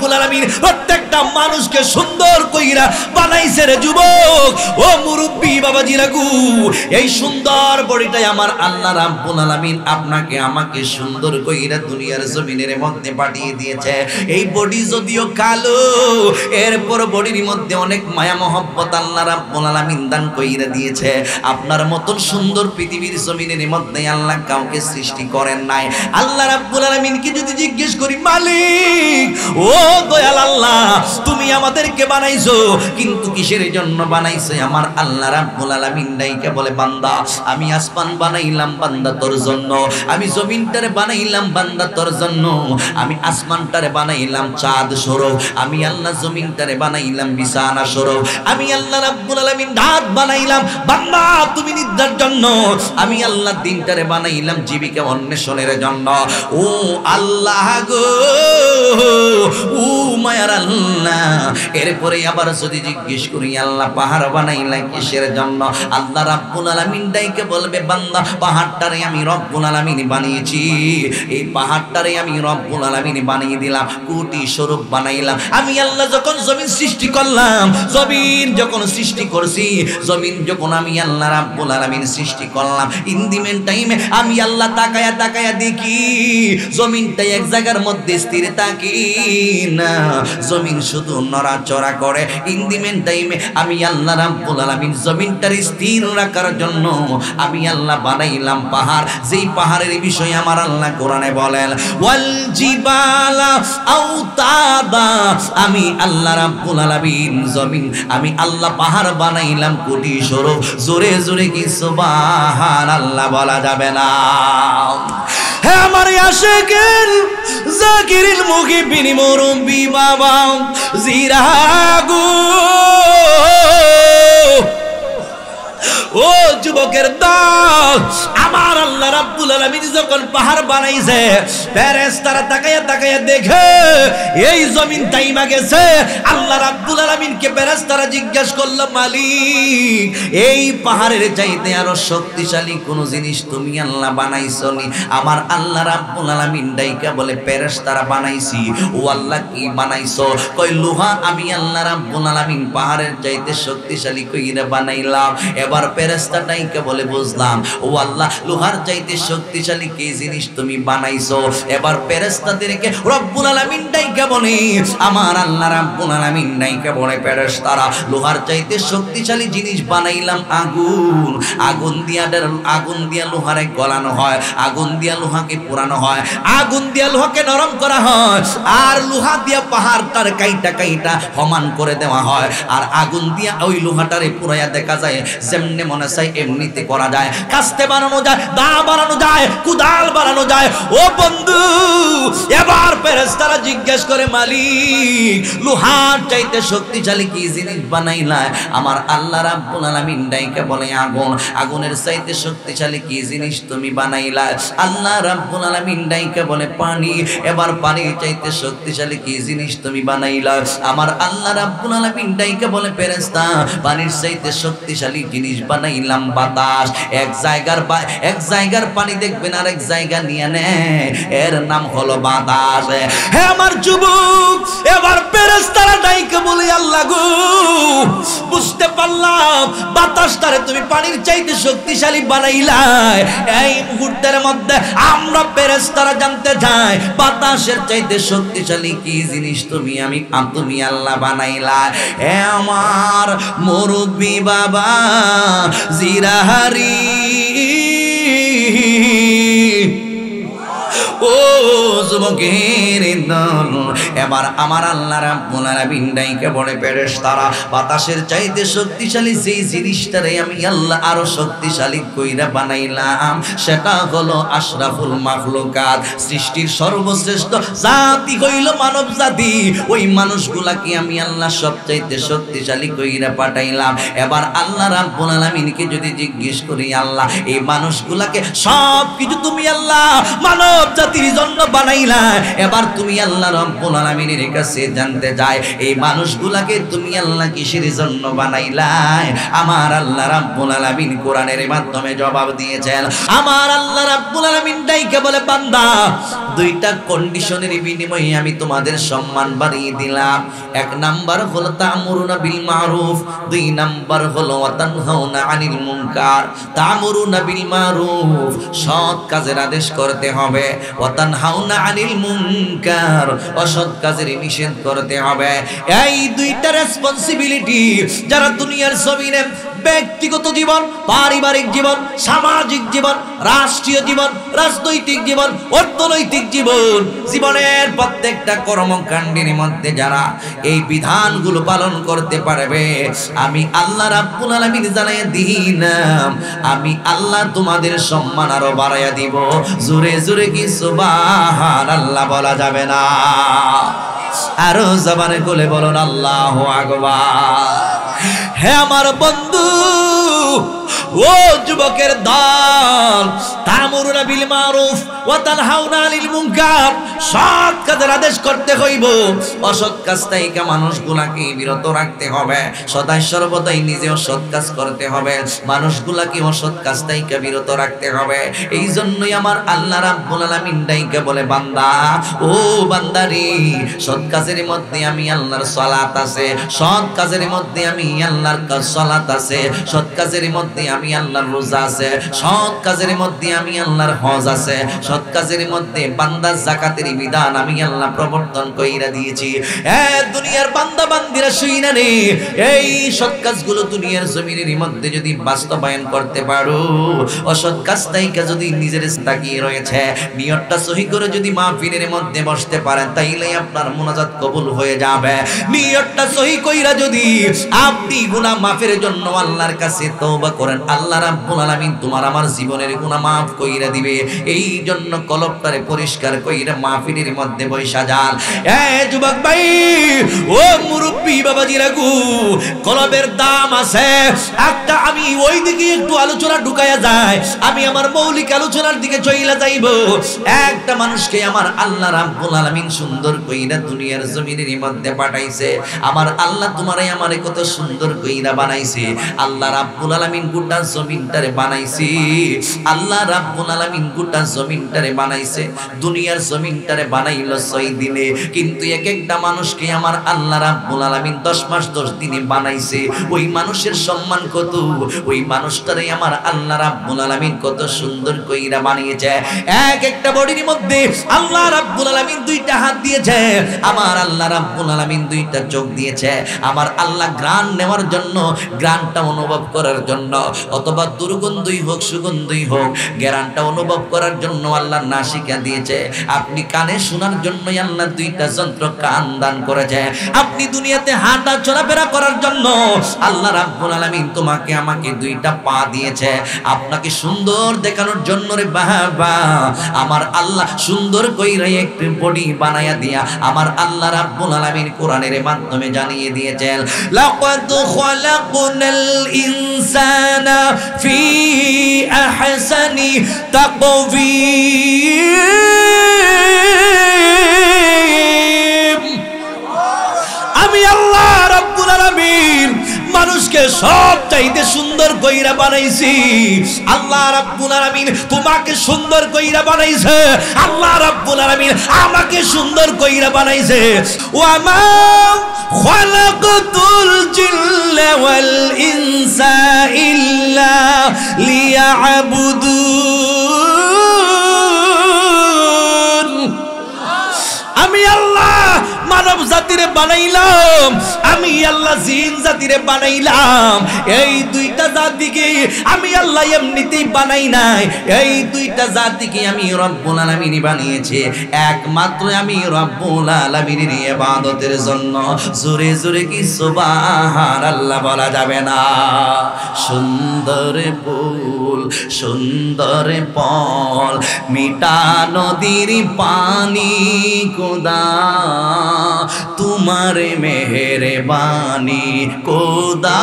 রাব্বুল আলামিন প্রত্যেকটা মানুষকে সুন্দর কইরা বানাইছে রে যুবক ও মুরব্বি বাবাজিরা গু এই সুন্দর বডিটাই আমার আল্লাহ রাব্বুল আলামিন আপনাকে আমাকে সুন্দর কইরা দুনিয়ার জমিনের মধ্যে পাঠিয়ে দিয়েছে এই বডি যদিও কালো এরপর বডির মধ্যে অনেক মায়া মহব্বত আল্লাহ রাব্বুল আলামিন দান কইরা দিয়েছে আপনার মতন সুন্দর পৃথিবীর জমিনের মধ্যে আল্লাহ কাউকে সৃষ্টি করেন নাই আল্লাহ রাব্বুল আলামিনকে যদি জিজ্ঞেস করি মালিক ও দয়াল আল্লাহ তুমি আমাদেরকে বানাইছো কিন্তু কিসের জন্য বানাইছো আমার আল্লাহ রাব্বুল আলামিন ডাইকে বলে বান্দা আমি আসমান বানাইলাম বান্দা তোর জন্য আমি জমিনটারে বানাইলাম বান্দা তোর জন্য আমি আসমানটারে বানাইলাম চাঁদ স্বরূপ আমি আল্লাহ জমিনটারে বানাইলাম বিছানা স্বরূপ আমি আল্লাহ রাব্বুল আলামিন রাত বানাইলাম বান্দা তুমি নিদ্রার জন্য আমি আল্লাহ দিনটারে বানাইলাম জীবিকা অন্বেষণের জন্য ও আল্লাহ গো ও মায়ার আল্লাহ এরপরে আবার যদি জিজ্ঞেস করি আল্লাহ পাহাড় বানাইলা কিসের জন্য আল্লাহ রাব্বুল আলামিন ডাইকে বলবে বান্দা পাহাড়টারে আমি রব্বুল আলামিন বানিয়েছি এই পাহাড়টারে আমি রব্বুল আলামিন বানিয়ে দিলাম কোটি স্বরূপ বানাইলাম আমি আল্লাহ যখন জমিন সৃষ্টি করলাম জমিন যখন সৃষ্টি করছি জমিন যখন আমি আল্লাহ রাব্বুল আলামিন সৃষ্টি করলাম ইন্দিমেন টাইমে আমি আল্লাহ তাকায়া তাকায়া দেখি জমিনটা এক জায়গার মধ্যে স্থির থাকি না জমিন শুধু নড়াচড়া করে ইন্দিমেন টাইমে আমি আল্লাহ রাব্বুল আলামিন জমিনটার স্থির রাখার জন্য আমি আল্লাহ বানাইলাম পাহাড় যেই পাহাড়ের বিষয়ে আমার আল্লাহ কোরআনে বলেন ওয়াল জিবালা আওতাদা আমি আল্লাহ রাব্বুল আলামিন জমিন আমি আল্লাহ পাহাড় বানাইলাম কোটি স্বরূপ জোরে জোরে কি সুবহানাল্লাহ বলা যাবে না হে আমার আশিকিন জাকিরিল মুহিবিন মুরব্বি বাবা জিরাগু ও যুবকের দল আমার আল্লাহ রাব্বুল আলামিন যখন পাহাড় বানাইছে ফেরেশতারা তাকায়া তাকায়া দেখে এই জমিন টাইমা গেছে আল্লাহ রাব্বুল আলামিনকে ফেরেশতারা জিজ্ঞাসা করলো মালিক এই পাহাড়ের চাইতে আরো শক্তিশালী কোন জিনিস তুমি আল্লাহ বানাইছনি আমার আল্লাহ রাব্বুল আলামিন ডাইকা বলে ফেরেশতারা বানাইছি ও আল্লাহ কি বানাইছো কই লোহা আমি আল্লাহ রাব্বুল আলামিন পাহাড়ের চাইতে শক্তিশালী কইরা বানাইলাম এবার ফেরেশতা ডাইকা বলে বুঝলাম ও আল্লাহ লোহার চাইতে শক্তিশালী কি জিনিস তুমি বানাইছো এবার ফেরেশতাদেরকে রব্বুল আলামিন ডাইকা বলে আমার আল্লাহ রাব্বুল আলামিন ডাইকা বলে ফেরেশতারা লোহার চাইতে শক্তিশালী জিনিস বানাইলাম আগুন আগুন দিয়া লোহারে গলানো হয় আগুন দিয়া লোহাকে পোড়ানো হয় আগুন দিয়া লোহাকে নরম করা হয় আর লোহা দিয়া পাহাড়টার কাইটা কাইটা সমান করে দেওয়া হয় আর আগুন দিয়া ওই লোহাটারে পুরাইয়া দেখা যায় যেমনে মনে চাই এমনিতে করা যায় কাস্তে বানানো যায় দা বানানো যায় কুদাল বানানো যায় ও বন্ধু এবার ফেরেশতারা জিজ্ঞেস করে মালিক লোহার চাইতে শক্তিশালী কি জিনিস বানাইলা আমার আল্লাহ রাব্বুল আলামিন ডাইকা বলে আগুন আগুনের চাইতে শক্তিশালী কি জিনিস তুমি বানাইলা আল্লাহ রাব্বুল আলামিন ডাইকা বলে পানি এবার পানির চাইতে শক্তিশালী কি জিনিস তুমি বানাইলা আমার আল্লাহ রাব্বুল আলামিন ডাইকা বলে ফেরেশতা পানির চাইতে শক্তিশালী জিনিস বানাইলাম বাতাস এক জায়গার পানি দেখবেন আর এক জায়গা নিয়ে নেয় এর নাম হলো বাতাস হে আমার যুবক এবার ফেরেশতারা ডাইকা বলে আল্লাহ গো বুঝতে পারলাম বাতাসটারে তুমি পানির চাইতে শক্তিশালী বানাইলা এই মুহূর্তের মধ্যে আমরা ফেরেশতারা জানতে চাই বাতাসের চাইতে শক্তিশালী কি জিনিস তুমি আল্লাহ বানাইলা হে আমার মুরব্বি বাবা জিরাহারি ও যুবকের দল এবার আমার আল্লাহ রাব্বুল আলামিন ডাইকা বলে ফেরেশতারা বাতাসের চাইতে শক্তিশালী যেই জিনিসটারে আমি আল্লাহ আরো শক্তিশালী কইরা বানাইলাম সেটা হলো আশরাফুল মাখলুকাত সৃষ্টির সর্বশ্রেষ্ঠ জাতি হইল মানব জাতি ওই মানুষগুলাকে আমি আল্লাহ সবচাইতে শক্তিশালী কইরা পাঠাইলাম এবার আল্লাহ রাব্বুল আলামিনকে যদি জিজ্ঞেস করি আল্লাহ এই মানুষগুলাকে সব কিছু তুমি আল্লাহ মানব জাতির জন্য বানাইলা এবার তুমি আল্লাহ রাব্বুল আলামিনের কাছে জানতে যায় এই মানুষগুলাকে তুমি আল্লাহ কিসের জন্য বানাইলা আমার আল্লাহ রাব্বুল আলামিন কোরআনের মাধ্যমে জবাব দিয়েছেন আমার আল্লাহ রাব্বুল আলামিন ডাইকে বলে বান্দা দুইটা কন্ডিশনের বিনিময়ে আমি তোমাদের সম্মান বাড়িয়ে দিলাম। এক নাম্বার হলো তা'মুরুনা বিল মারুফ, দুই নাম্বার হলো ওয়া তানহাউনা আনিল মুনকার। তা'মুরুনা বিল মারুফ, সৎ কাজের আদেশ করতে হবে, ওয়া তানহাউনা আনিল মুনকার, অসৎ কাজের নিষেধ করতে হবে। এই দুইটা রেসপন্সিবিলিটি যারা দুনিয়ার জমিনে ব্যক্তিগত জীবন, পারিবারিক জীবন, সামাজিক জীবন, রাষ্ট্রীয় জীবন, রাজনৈতিক জীবন, অর্থনৈতিক জীবন, জীবনের প্রত্যেকটা কর্মকাণ্ডের মধ্যে যারা এই বিধানগুলো পালন করতে পারবে, আমি আল্লাহ রাব্বুল আলামিন জানাইয়া দিলাম, আমি আল্লাহ তোমাদের সম্মান আরো বাড়াইয়া দিব। জোরে জোরে কি সুবহানাল্লাহ বলা যাবে না? আরো জবানে খুলে বলুন আল্লাহু আকবার। হে আমার বন্ধু, ও যুবকের দল, তা'মুরুনা বিল মারুফ ওয়া তানহাউনা আনিল মুনকার, সৎ কাজের আদেশ করতে হইব, অসৎ কাজ থেকে মানুষগুলাকে বিরত রাখতে হবে। সদাই সর্বদাই নিজেও সৎ কাজ করতে হবে, মানুষগুলাকে অসৎ কাজ থেকে বিরত রাখতে হবে। এই জন্যই আমার আল্লাহ রাব্বুল আলামিন ডাইকা বলে, বান্দা, ও বান্দারে, সৎ কাজের মধ্যে আমি আল্লাহর সালাত আছে, সৎ কাজের মধ্যে আমি আল্লাহর সালাত আছে, সৎ কাজের মধ্যে আমি আল্লাহর রোজা আছে, সৎ কাজের মধ্যে আমি আল্লাহর হজ আছে, সৎ কাজের মধ্যে বান্দা যাকাতের বিধান আমি আল্লাহ প্রবর্তন কইরা দিয়েছি। দুনিয়ার বান্দা বান্দিরা শুইনা রে, এই সৎ কাজগুলো দুনিয়ার জমিনের মধ্যে যদি বাস্তবায়ন করতে পারো, অসৎ কাজ থেকে যদি নিজের তাকিয়ে রয়েছে, নিয়তটা সহি করে যদি মাহফিলের মধ্যে বসতে পারেন, তাইলে আপনার মুনাজাত কবুল হয়ে যাবে। নিয়তটা সহি কইরা যদি আপনি গুনাহ মাফের জন্য আল্লাহর কাছে তওবা করেন, আল্লাহ রাব্বুল আলামিন তোমার আমার জীবনের গুনাহ মাফ কইরা দিবে। এই জন্য কলবটারে পরিষ্কার কইরা মাহফিলের মধ্যে বইসা যান। যুবক ভাই, ও মুরব্বি বাবাজিরা গো, কলবের দাম আছে একটা। আমি ওই দিকে একটু আলোচনা ঢুকায়া যায়, আমি আমার মৌলিক আলোচনার দিকে চইলা যাইব। একটা মানুষকে আমার আল্লাহ রাব্বুল আলামিন সুন্দর কইরা দুনিয়ার জমিনের মধ্যে পাঠাইছে। আমার আল্লাহ তোমারে আমারে কত সুন্দর কইরা বানাইছে। আল্লাহ রাব্বুল আলামিন গোটা জমিনটারে বানাইছে। আল্লাহ রাব্বুল আলামিন গোটা জমিনটারে বানাইছে। দুনিয়ার জমিনটারে বানাইলো 6 দিনে, কিন্তু এক একটা মানুষকে আমার আল্লাহ রাব্বুল আলামিন 10 মাস 10 দিনে বানাইছে। ওই মানুষের সম্মান কত, ওই মানুষটারে আমার আল্লাহ রাব্বুল আলামিন কত সুন্দর কইরা বানিয়েছে। এক একটা বডির মধ্যে আল্লাহ রাব্বুল আলামিন 2টা হাত দিয়েছে, আমার আল্লাহ রাব্বুল আলামিন 2টা চোখ দিয়েছে। আমার আল্লাহ ঘ্রাণ নেওয়ার জন্য, ঘ্রাণটা অনুভব করার জন্য, অথবা দুর্গন্ধই হোক সুগন্ধই হোক, ঘ্রাণটা অনুভব করার জন্য আল্লাহ নাসিকা দিয়েছে। আপনি কানে শোনার জন্যই আল্লাহ 2টা যন্ত্র কান দান করেছে। আপনি দুনিয়াতে হাঁটা চলাফেরা করার জন্য আল্লাহ রাব্বুল আলামিন তোমাকে আমাকে 2টা পা দিয়েছে, আপনাকে সুন্দর দেখানোর জন্য রে বাবা। আমার আল্লাহ সুন্দর কইরা একটু বডি বানায়া দিয়া আমার আল্লাহ রাব্বুল আলামিন কোরআনের মাধ্যমে জানিয়ে দিয়েছেন, লাকাদ খালাকনাল ইনসানা ফি আহসানি তাকওয়িম। আমি আল্লাহ রাব্বুল আলামিন মানুষকে সব চাইতে সুন্দর কইরা বানাইছি। আল্লাহ রাব্বুল আলামিন তোমাকে সুন্দর কইরা বানাইছে, আল্লাহ রাব্বুল আলামিন আমাকে সুন্দর কইরা বানাইছে। ওয়া মা খালাকাতুল জিন্না ওয়াল ইনসা ইল্লা লিয়াবুদুন। আমি আল্লাহ মানব জাতিরে বানাইলাম, আমি আল্লাহ জিন জাতিরে বানাইলাম। এই 2টা জাতিকে আমি আল্লাহ এমনিতেই বানাই নাই, এই 2টা জাতিকে আমি রব্বুল আলামিন বানিয়েছি একমাত্র আমি রব্বুল আলামিনের ইবাদতের জন্য। জোরে জোরে কি সুবহানাল্লাহ বলা যাবে না? সুন্দর ফুল, সুন্দর ফল, মিঠা নদীর পানি, খোদা তোমার মেহেরবানি, খোদা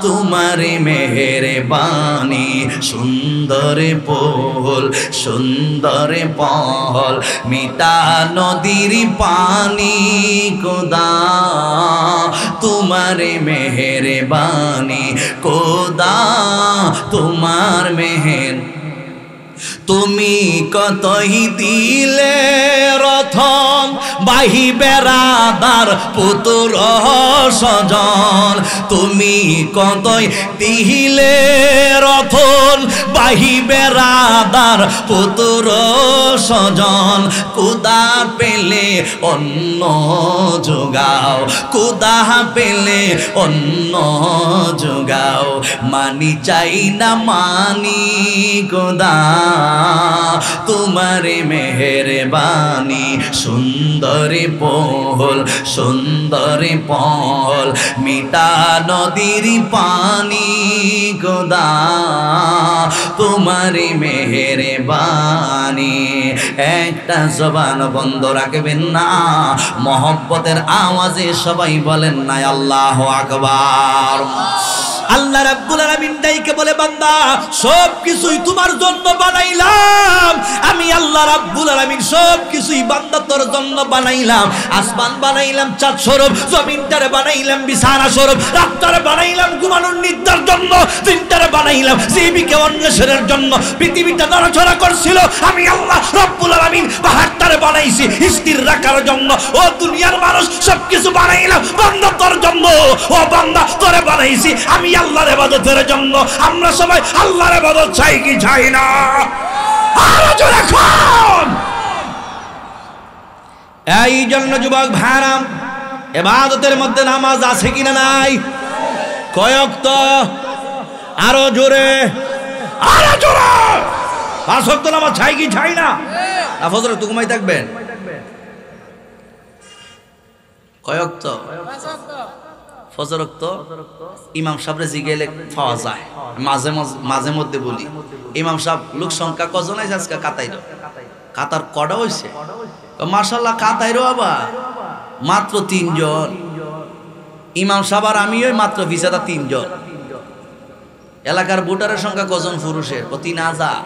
তোমার মেহেরবানি। সুন্দর ফুল, সুন্দর ফল, মিঠা নদীর পানি, খোদা তোমার মেহেরবানি, খোদা তোমার মেহের তুমি কতই দিলে রথন বাহি বেড়াদার পুতুর সজন, তুমি কতই দিলে রথন বাহি বেড়াদার পুতুর সজন, কুদা পেলে অন্য যোগাও, কুদা পেলে অন্য যোগাও, মানি চাই না মানি গোদা, তোমার মেহেরবানি সুন্দর পহল, সুন্দর পহল মিটা নদীর পানি গোদা, তোমার মেহেরবানি। একটা জবান বন্ধ রাখবেন না, মহব্বতের আওয়াজে সবাই বলেন না আল্লাহু আকবার। আল্লাহ রাব্বুল আলামিন ডাইকে বলে, বান্দা সব কিছুই তোমার জন্য বানাইলাম আমি আল্লাহ রাব্বুল আলামিন, সব কিছুই বান্দা তোর জন্য বানাইলাম। আসমান বানাইলাম চাঁদ স্বরূপ, জমিনটারে বানাইলাম বিছানা স্বরূপ, রাতটারে বানাইলাম ঘুমানোর নিদ্রার জন্য, দিনটারে বানাইলাম জীবিকা অন্বেষণের জন্য। পৃথিবীটা নড়াচড়া করছিল, আমি আল্লাহ রাব্বুল আলামিন পাহাড়টারে বানাইছি স্থির রাখার জন্য। ও দুনিয়ার মানুষ, সবকিছু বানাইলাম বান্দা তোর জন্য। ও বান্দা, তোরে বানাইছি আমি আল্লাহর ইবাদতের জন্য। আমরা সবাই আল্লাহর ইবাদত চাই কি চাই না? আরো জোরে কোন। এই জন্য যুবক ভাইরা, ইবাদতের মধ্যে নামাজ আছে কিনা নাই? কয় ওয়াক্ত? আরো জোরে, আরো জোরে। পাঁচ ওয়াক্ত নামাজ চাই কি চাই না? ফজর তো ঘুমাই থাকবেন। কয় ওয়াক্ত? ফজর ওয়াক্ত। ইমাম সাহেবরে জিজ্ঞেলে পাওয়া যায়, মাঝে মধ্যে বলি, ইমাম সাহেব লোক সংখ্যা কজন আছে আজকে কাতাইরো? কাতার কটা হয়েছে? মাশাআল্লাহ কাতাইরো আবার মাত্র 3 জন। ইমাম সাহেব আর আমি ওই মাত্র ভিসাদা 3 জন। এলাকার ভোটারের সংখ্যা কজন পুরুষের? 3000।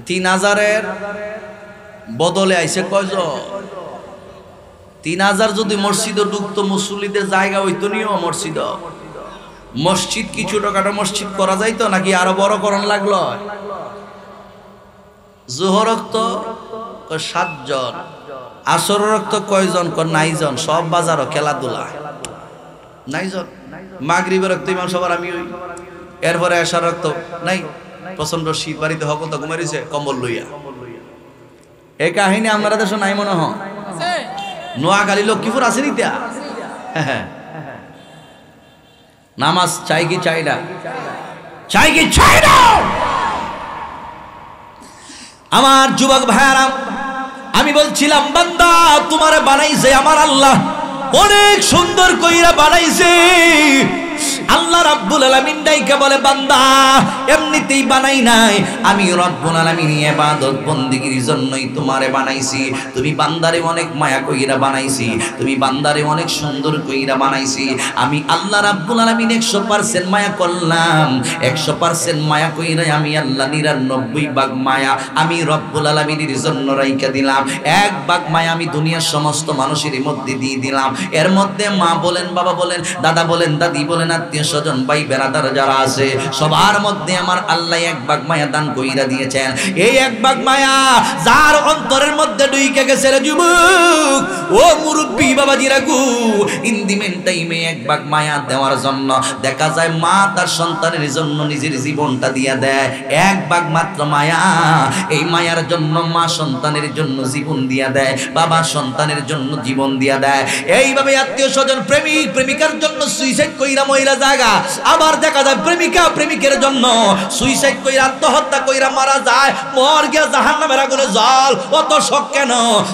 3000-এর বদলে আইছে কয়জন? 3000 যদি মসজিদে ঢুকতো, মুসল্লিদের জায়গা হইতো নিও মসজিদ। মসজিদ কি ছোটখাটো মসজিদ করা যাইতো নাকি আরো বড় করণ লাগলো? জোহর রক্ত 7 জন, আসর রক্ত কয়জন? 9 জন। সব বাজারও খেলাধুলা 9 জন। মাগরিবের রক্ত ইমাম সাহেব আমি ওই, এরপরে এশার রক্ত নাই। প্রচন্ড শীত, বাড়িতে হকল তো ঘুমাইছে কম্বল লইয়া। এই কাহিনী আমরা দেশে নাই মনে হয়। নোয়াখালী লক্ষ্মীপুর আছে নি তা? নামাজ চাই কি চাই না? চাই কি চাই না? আমার যুবক ভাইয়ারা, আমি বলছিলাম বান্দা তোমারে বানাইছে আমার আল্লাহ, অনেক সুন্দর কইরা বানাইছে। আল্লাহ রাব্বুল আলামিন ডাইকা বলে, বান্দা এমনিতেই বানাই নাই, আমি রব্বুল আলামিন ইবাদত বন্দেগীর জন্যই তোমারে বানাইছি। তুমি বান্দারে অনেক মায়া কইরা বানাইছি, তুমি বান্দারে অনেক সুন্দর কইরা বানাইছি। আমি আল্লাহ রাব্বুল আলামিন 100% মায়া করলাম। 100% মায়া কইরা আমি আল্লাহ 99 ভাগ মায়া আমি রব্বুল আলামিনের জন্য রাইখা দিলাম। 1 ভাগ মায়া আমি দুনিয়ার সমস্ত মানুষের মধ্যে দিয়ে দিলাম। এর মধ্যে মা বলেন, বাবা বলেন, দাদা বলেন, দাদি বলেন, আত্মীয় স্বজন ভাই বেরাদার যারা আছে সবার মধ্যে আমার আল্লাহ 1 ভাগ মায়া দান কইরা দিয়েছেন। এই 1 ভাগ মায়া যার অন্তরের মধ্যে ঢুকে গেছে রে যুবক, ও মুরব্বি বাবাজিরা গো, ইন দি মেন টাইমে 1 ভাগ মায়া দেওয়ার জন্য দেখা যায় মা তার সন্তানের জন্য নিজের জীবনটা দিয়া দেয়। 1 ভাগ মাত্র মায়া, এই মায়ার জন্য মা সন্তানের জন্য জীবন দিয়া দেয়, বাবা সন্তানের জন্য জীবন দিয়া দেয়। এইভাবে আত্মীয় স্বজন প্রেমিক প্রেমিকার জন্য সুইসাইড কইরা মহিলা জায়গা, আবার দেখা যায় প্রেমিকা প্রেমিকের জন্য সুইসাইড কইরা আত্মহত্যা কইরা মারা যায়, মর গিয়া জাহান্নামের আগুনে জল। অত শখ কেন?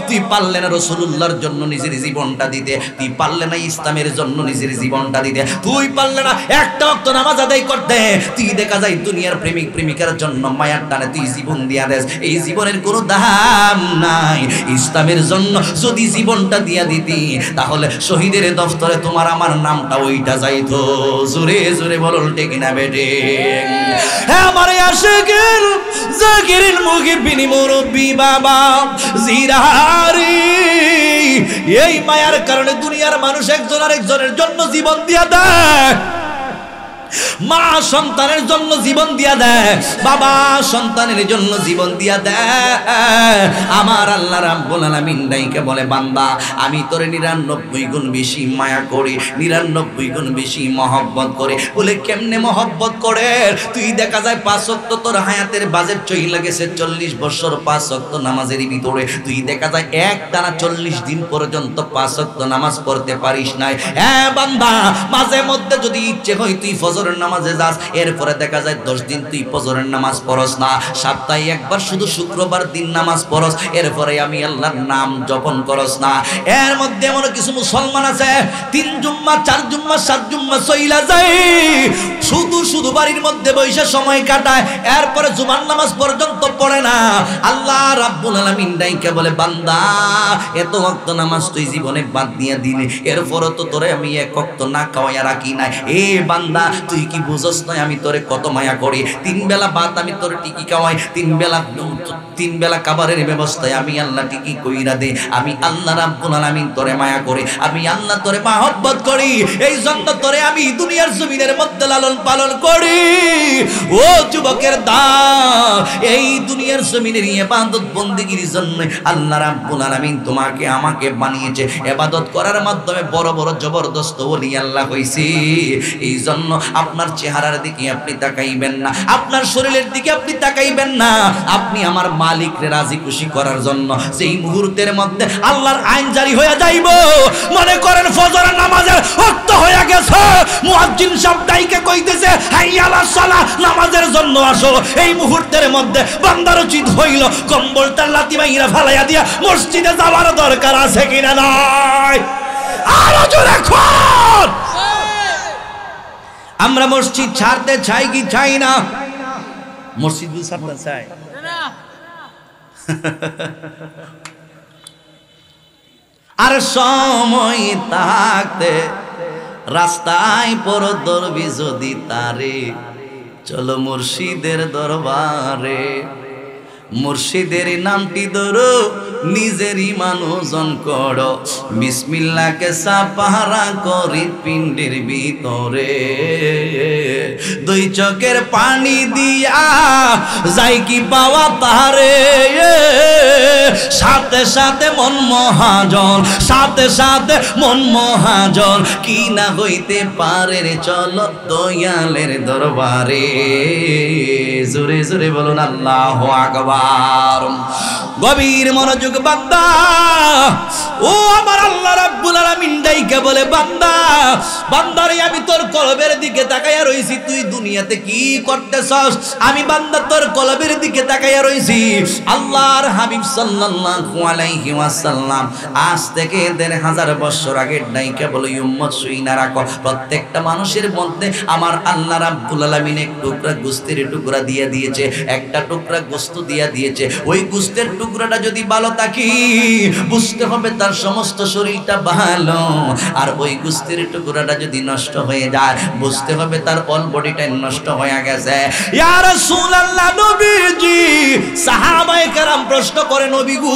তুই পারলে না রাসূলুল্লাহর জন্য নিজের জীবনটা দিতে, তুই পারলে না ইসলামের জন্য নিজের জীবনটা দিতে, তুই পারলে না একটা ওয়াক্ত নামাজ আদায় করতে। তুই দেখা যায় দুনিয়ার প্রেমিক প্রেমিকার জন্য মায়ার টানে তুই জীবন দিয়া দেস। এই জীবনের কোনো দাম নাই। ইসলামের জন্য যদি জীবনটা দিয়া দিতি তাহলে শহীদের দফতরে তোমার আমার নামটা ওইটা যাইতো। জোরে জোরে বলল ঠিক না বেটে? হ্যাঁ আমারে আশিকিন জাকিরিন মুহিবিন মুরব্বি বাবা জিরারি, এই মায়ার কারণে দুনিয়ার মানুষ একজন আরেকজনের জন্য জীবন দিয়া দেয়। মা সন্তানের জন্য জীবন দিয়া দেয়, বাবা সন্তানের জন্য জীবন দিয়া দেয়। আমার আল্লাহ রাব্বুল আলামিন ডাইকে বলে, বান্দা আমি তোরে 99 গুণ বেশি মায়া করি, 99 গুণ বেশি মহব্বত করে। বলে কেমনে মহব্বত করে? তুই দেখা যায় 5 ওয়াক্ত তোর হায়াতের বাজেট চইলা গেছে 40 বছর 5 ওয়াক্ত নামাজের ভিতরে, তুই দেখা যায় একটানা 40 দিন পর্যন্ত 5 ওয়াক্ত নামাজ পড়তে পারিস নাই। হ্যাঁ বান্দা, মাঝে মধ্যে যদি ইচ্ছে হয় তুই ফজরের নামাজে যাস, এরপরে দেখা যায় 10 দিন তুই ফজরের নামাজ পড়স না, সপ্তাহে একবার শুধু শুক্রবার দিন নামাজ পড়স, এরপরে আমি আল্লাহর নাম জপন করস না। এর মধ্যে এমন কিছু মুসলমান আছে 3 জুম্মা 4 জুম্মা 7 জুম্মা চইলা যায়, শুধু শুধু বাড়ির মধ্যে বসে সময় কাটায়, এরপরে জুমার নামাজ পর্যন্ত পড়ে না। আল্লাহ রাব্বুল আলামিন ডাইকে বলে, বান্দা এত ওয়াক্ত নামাজ তুই জীবনে বাদ দিয়ে দিলি, এরপরও তো তোরে আমি 1 ওয়াক্ত না খাওয়াইয়া রাখি নাই। এ বান্দা তুই কি বুঝস না আমি তোরে কত মায়া করি? 3 বেলা ভাত আমি তোরে টিকি খাওয়াই, 3 বেলা খাবারের ব্যবস্থায় আমি আল্লাহ টিকি কইরা দে। আমি আল্লাহ রাব্বুল আলামিন তোরে মায়া করি, আমি আল্লাহ তোরে মহব্বত করি, এই জন্য তোরে আমি দুনিয়ার জমিনের মধ্যে লালন পালন করি। ও যুবকের দল, এই দুনিয়ার জমিনের ইবাদত বন্দেগীর জন্য আল্লাহ রাব্বুল আলামিন তোমাকে আমাকে বানিয়েছে, ইবাদত করার মাধ্যমে বড় বড় জবরদস্ত ওলি আল্লাহ হইছে। এই জন্য আপনার চেহারার দিকে আপনি তাকাইবেন না, আপনার শরীরের দিকে আপনি তাকাইবেন না, আপনি আমার মালিককে রাজি খুশি করার জন্য সেই মুহূর্তের মধ্যে আল্লাহর আইন জারি হয়ে যাইব। মনে করেন ফজরের নামাজের ওয়াক্ত হয়ে গেছে, মুয়াজ্জিন সাহেব ডাইকে কইতেছে হাইয়া আলাস সালাহ, নামাজের জন্য আসো। এই মুহূর্তের মধ্যে বান্দার উচিত হইল কম্বলটা লাথি মাইরা ফালাইয়া দিয়া মসজিদে যাওয়ার দরকার আছে কিনা নাই? আরো জোরে কোন আমরা মসজিদ ছাড়তে চাই কি চাই না? মসজিদ ছাড়তে চাই না। আর সময় থাকতে রাস্তায় পর দরবি যদি তারে, চলো মুর্শিদের দরবারে। মুর্শিদের নামটি ধরো, নিজের ইমান ওজন করো, বিসমিল্লাহকে সাপাহারা করি পিণ্ডের ভিতরে। 2 চোখের পানি দিয়া যাই কি পাওয়া তারে, সাথে সাথে মন মহাজন, সাথে সাথে মন মহাজন, কি না হইতে পারে রে, চলো দয়ালের দরবারে। জোরে জোরে বলুন আল্লাহু আকবার। গভীর মনোযোগ বান্দা, ও আমার আল্লাহ রাব্বুল আলামিন ডাইকে বলে, বান্দা বান্দারে আমি তোর কলবের দিকে তাকাইয়া রইছি, তুই দুনিয়াতে কি করতেছস? আমি বান্দা তোর কলবের দিকে তাকাইয়া রইছি। আল্লাহর হাবিব সাল্লাল্লাহু আলাইহি ওয়াসাল্লাম আজ থেকে 1500 বছর আগে ডাইকে বলে, উম্মত শুইনা রাখো, প্রত্যেকটা মানুষের মধ্যে আমার আল্লাহ রাব্বুল আলামিন এক টুকরা গোশতের টুকরা দিয়ে দিয়েছে, একটা টুকরা গোশত দিয়ে দিয়েছে। ওই গোশতের টুকরাটা যদি ভালো থাকে বুঝতে হবে তার সমস্ত শরীরটা ভালো, আর ওই গোশতের টুকরাটা যদি নষ্ট হয়ে যায় বুঝতে হবে তার অল বডিটা নষ্ট হয়ে গেছে। ইয়া রাসূলুল্লাহ, নবীজি, সাহাবায়ে কেরাম প্রশ্ন করে, নবী গো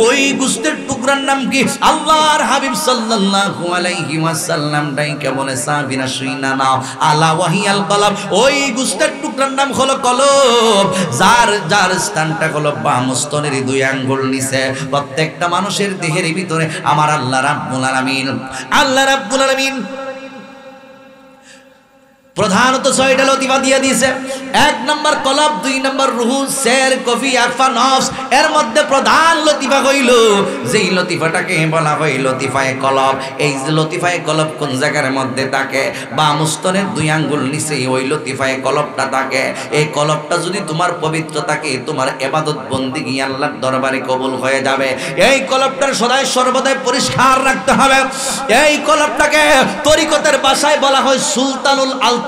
ওই গোশতের টুকরার নাম কি? আল্লাহর হাবিব সাল্লাল্লাহু আলাইহি ওয়াসাল্লাম ডাইকে বলে, সাহাবীরা শুইনা নাও, আলা ওয়াহিয়াল কলব, ওই গোশতের টুকরার নাম হলো কলব, যার যার স্থানটা হলো বামস্তনের 2 আঙ্গুল নিচে। প্রত্যেকটা মানুষের দেহের ভিতরে আমার আল্লাহ রাব্বুল আলামিন প্রধানত 6টা লতিফা দিয়ে দিয়েছে। 1 নম্বর কলব, 2 নম্বর রুহু, শের, কফি, আকফা, নফস। এর মধ্যে প্রধান লতিফা হইল, যেই লতিফাটাকে বলা হয় লতিফায়ে কলব। এই যে লতিফায়ে কলব কোন জায়গার মধ্যে থাকে? বামস্তনের 2 আঙ্গুল নিচে ওই লতিফায়ে কলবটা থাকে। এই কলবটা যদি তোমার পবিত্র থাকে, তোমার ইবাদত বন্দেগী আল্লাহর দরবারে কবুল হয়ে যাবে। এই কলবটার সদাই সর্বদাই পরিষ্কার রাখতে হবে। এই কলবটাকে তরিকতের ভাষায় বলা হয় সুলতানুল আলতাফ।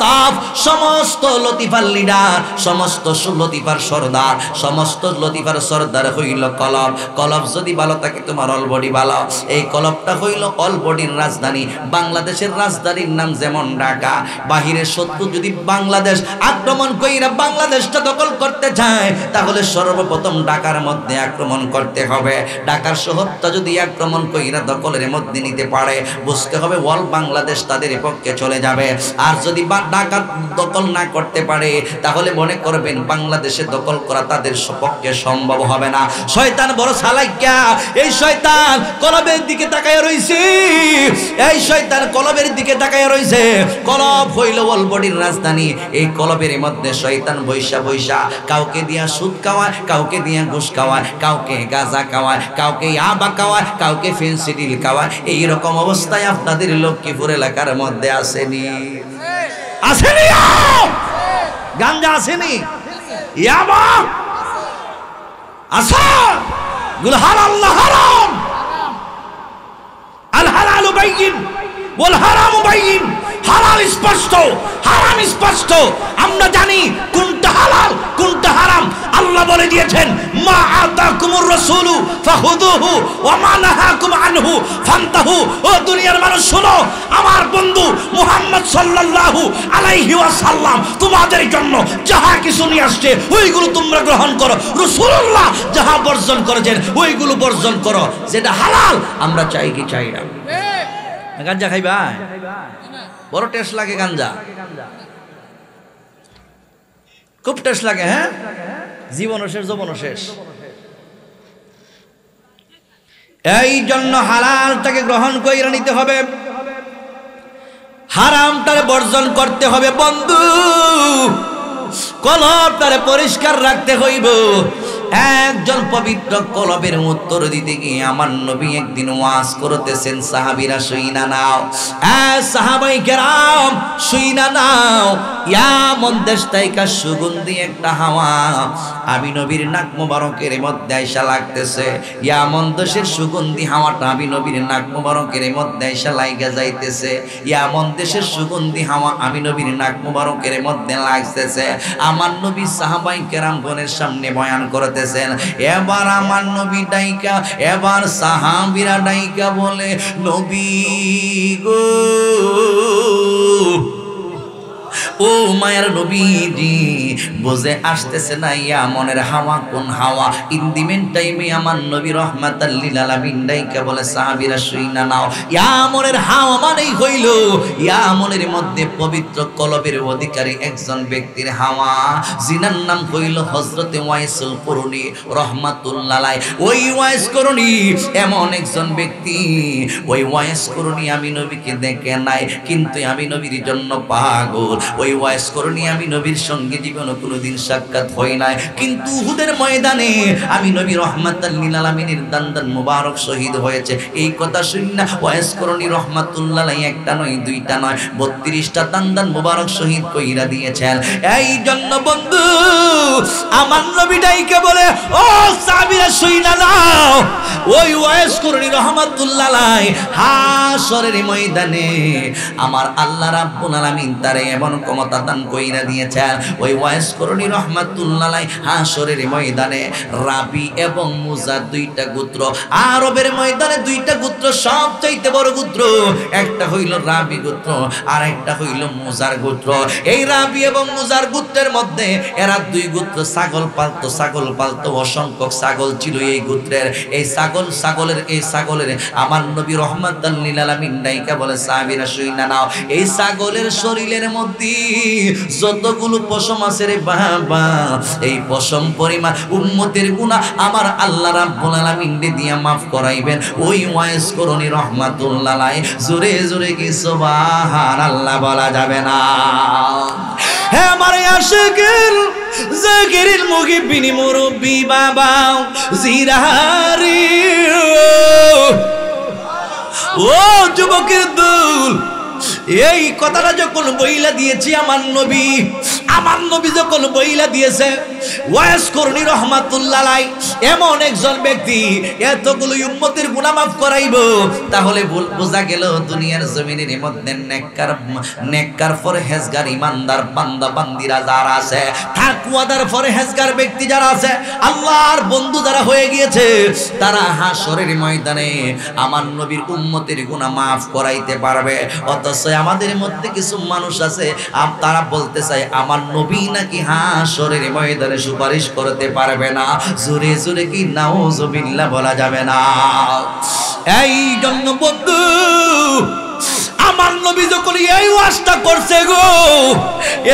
সমস্ত লতিফার লিডার, সমস্ত লতিফার সরদার, সমস্ত লতিফার সরদার হইল কলব। কলব যদি ভালো থাকে তোমার অল বডি ভালো। এই কলবটা হইল অল বডির রাজধানী। বাংলাদেশের রাজধানীর নাম যেমন ঢাকা। বাহিরের শত্রু যদি বাংলাদেশ আক্রমণ কইরা বাংলাদেশটা দখল করতে চায়, তাহলে সর্বপ্রথম ঢাকার মধ্যে আক্রমণ করতে হবে। ঢাকার শহরটা যদি আক্রমণ কইরা দখলের মধ্যে নিতে পারে, বুঝতে হবে অল বাংলাদেশ তাদের পক্ষে চলে যাবে। আর যদি ডাকাত দখল না করতে পারে, তাহলে মনে করবেন বাংলাদেশে দখল করা তাদের পক্ষে সম্ভব হবে না। শয়তান বড় চালাকিয়া, এই শয়তান কলবের দিকে তাকায় রইছে, এই শয়তান কলবের দিকে তাকায় রইছে। কলব হইল ওয়াল বডির রাজধানী। এই কলবের মধ্যে শয়তান বৈশা বৈশা কাউকে দিয়া সুদ খাওয়ায়, কাউকে দিয়া ঘুষ খাওয়ায়, কাউকে গাঁজা খাওয়ায়, কাউকে ইয়াবা খাওয়ায়, কাউকে ফেন্সিডিল খাওয়ায়। এইরকম অবস্থায় আপনাদের লক্ষ্মীপুর এলাকার মধ্যে আসেনি? আসেনি? গাঞ্জা আসেনি? ইয়াবা আসা? গুল হালাল না হারাম? আল হালালু বাইয়িন ওয়াল হারামু বাইয়িন। হালাল স্পষ্ট, হারাম স্পষ্ট। আমরা জানি কোনটা হালাল কোনটা হারাম। আল্লাহ বলে দিয়েছেন, মা আতাকুমুর রাসূলু ফাখুযুহু ওয়া মা নাহাকুম আনহু ফান্তাহু। ও দুনিয়ার মানুষ শোনো, আমার বন্ধু মুহাম্মদ সাল্লাল্লাহু আলাইহি ওয়াসাল্লাম তোমাদের জন্য যাহা কিছু নিয়ে আসছে ওইগুলো তোমরা গ্রহণ করো। রাসূলুল্লাহ যাহা বর্জন করেছেন ওইগুলো বর্জন করো। যেটা হালাল আমরা চাই কি চাই না? গাঞ্জা খাইবা? বড় টেস্ট লাগে গাঞ্জা, খুব টেস্ট লাগে। হ্যাঁ, জীবনও শেষ, যৌবনও শেষ। এই জন্য হালালটাকে গ্রহণ করে নিতে হবে, হারামটারে বর্জন করতে হবে। বন্ধু, কলবটারে পরিষ্কার রাখতে হইব। একজন পবিত্র কলবের উত্তর দিতে গিয়ে আমার নবী একদিন ওয়াজ করতেছেন, সাহাবীরা শুইনা নাও, সাহাবাই কেরাম শুইনা নাও। ইয়ামন দেশ থেকে সুগন্ধি একটা হাওয়া আমি নবীর নাক মোবারকের মধ্যে আইসা লাগতেছে। ইয়ামন দেশের সুগন্ধি হাওয়াটা আমি নবীর নাক মোবারকের মধ্যে আইসা লাইগা যাইতেছে। ইয়ামন দেশের সুগন্ধি হাওয়া আমি নবীর নাক মোবারকের মধ্যে লাগতেছে। আমার নবী সাহাবাই কেরাম গণের সামনে বয়ান করতেছেন। এবার আমার নবী ডাইকা, এবার সাহাবীরা ডাইকা বলে, নবী গো, ও মায়ের নবীজি, বুঝে আসতেছে না ইয়ামনের হাওয়া কোন হাওয়া? ইন দি মেন টাইমে আমার নবী রাহমাতাল লিল আলামিন ডাইকা বলে, সাহাবীরা শুইনা নাও, ইয়ামনের হাওয়া মানেই হইল ইয়ামনের মধ্যে পবিত্র কলবের অধিকারী একজন ব্যক্তির হাওয়া, জিনার নাম হইল হযরতে ওয়াইসুল করুনী রাহমাতুল্লাহ আলাইহি। ওই ওয়াইস করুনী এমন একজন ব্যক্তি, ওই ওয়াইস করুনী আমি নবীকে দেখে নাই, কিন্তু আমি নবীর জন্য পাগল। ওই ওয়াইস করুনী আমি নবীর সঙ্গে জীবনে কোনোদিন সাক্ষাৎ হয় নাই, কিন্তু উহুদের ময়দানে আমি নবী রাহমাতাল লিল আলামিনের দান্দান মুবারক শহীদ হয়েছে। এই কথা শুনি না ওয়াইস করুনী রাহমাতুল্লাহ আলাইহি একটা নয় দুইটা নয় 32টা দান্দান মুবারক শহীদ কইরা দিয়েছেন। এই জন্য বন্ধু আমার নবী ডাইকে বলে, ও সাহাবীরা শুইনা নাও, ওই ওয়াইস করুনী রাহমাতুল্লাহ আলাইহি হাশরের ময়দানে আমার আল্লাহ রাব্বুল আলামিন তারে এমন ক্ষমতা দান কইরা দিয়েছেন। ওই ওয়াইস করুনী রাহমাতুল্লাহ আলাইহি হাশরের ময়দানে রাবি এবং মুজা দুইটা গোত্র, আরবের ময়দানে দুইটা গোত্র সবচাইতে বড় গোত্র, একটা হইল রাবি গোত্র আর একটা হইল মুজার গোত্র। এই রাবি এবং মুজার গোত্রের মধ্যে এরা দুই গোত্র ছাগল পালতো, অসংখ্য ছাগল ছিল এই গোত্রের। এই ছাগলের আমার নবী রাহমাতাল লিল আলামিন ডাইকা বলে, সাহাবীরা শুইনা নাও, এই ছাগলের শরীরের মধ্যে যতগুলো পশম আছে রে বাবা, এই পশম পরিমাণ উম্মতের গুনাহ আমার আল্লাহ রাব্বুল আলামিন দিয়া maaf করাইবেন। ওই ওয়াইস করুনী রাহমাতুল্লাহ আলাইহি জোরে জোরে কি সুবহানাল্লাহ বলা যাবে না? হে আমার আশিকিল জাকিরিল মুহিবিন মুরব্বি বাবা জিরারি, ও যুবকের দল, এই কথাটা যখন বইলা দিয়েছি আমার নবী যখন বইলা দিয়েছে ওয়াইস করুনী রাহমাতুল্লাহ আলাইহি এমন একজন ব্যক্তি এতগুলো উম্মতের গুনাহ maaf করাইবো, তাহলে বোঝা গেল দুনিয়ার জমিনের মধ্যে নেককার পরহেজগার ইমানদার বান্দা বান্দিরা যারা আছে, তাকওয়াদার পরহেজগার ব্যক্তি যারা আছে, আল্লাহর বন্ধু যারা হয়ে গিয়েছে, তারা হাশরের ময়দানে আমার নবীর উম্মতের গুনাহ maaf করাইতে পারবে। অথচ আমাদের মধ্যে কিছু মানুষ আছে তারা বলতে চায় আমার নবী নাকি হাশরের ময়দানে সুপারিশ করতে পারবে না। জোরে জোরে কি নাউজুবিল্লাহ বলা যাবে না? এই জন্য বন্ধু আমার নবী যখন এই ওয়াজটা করছে গো,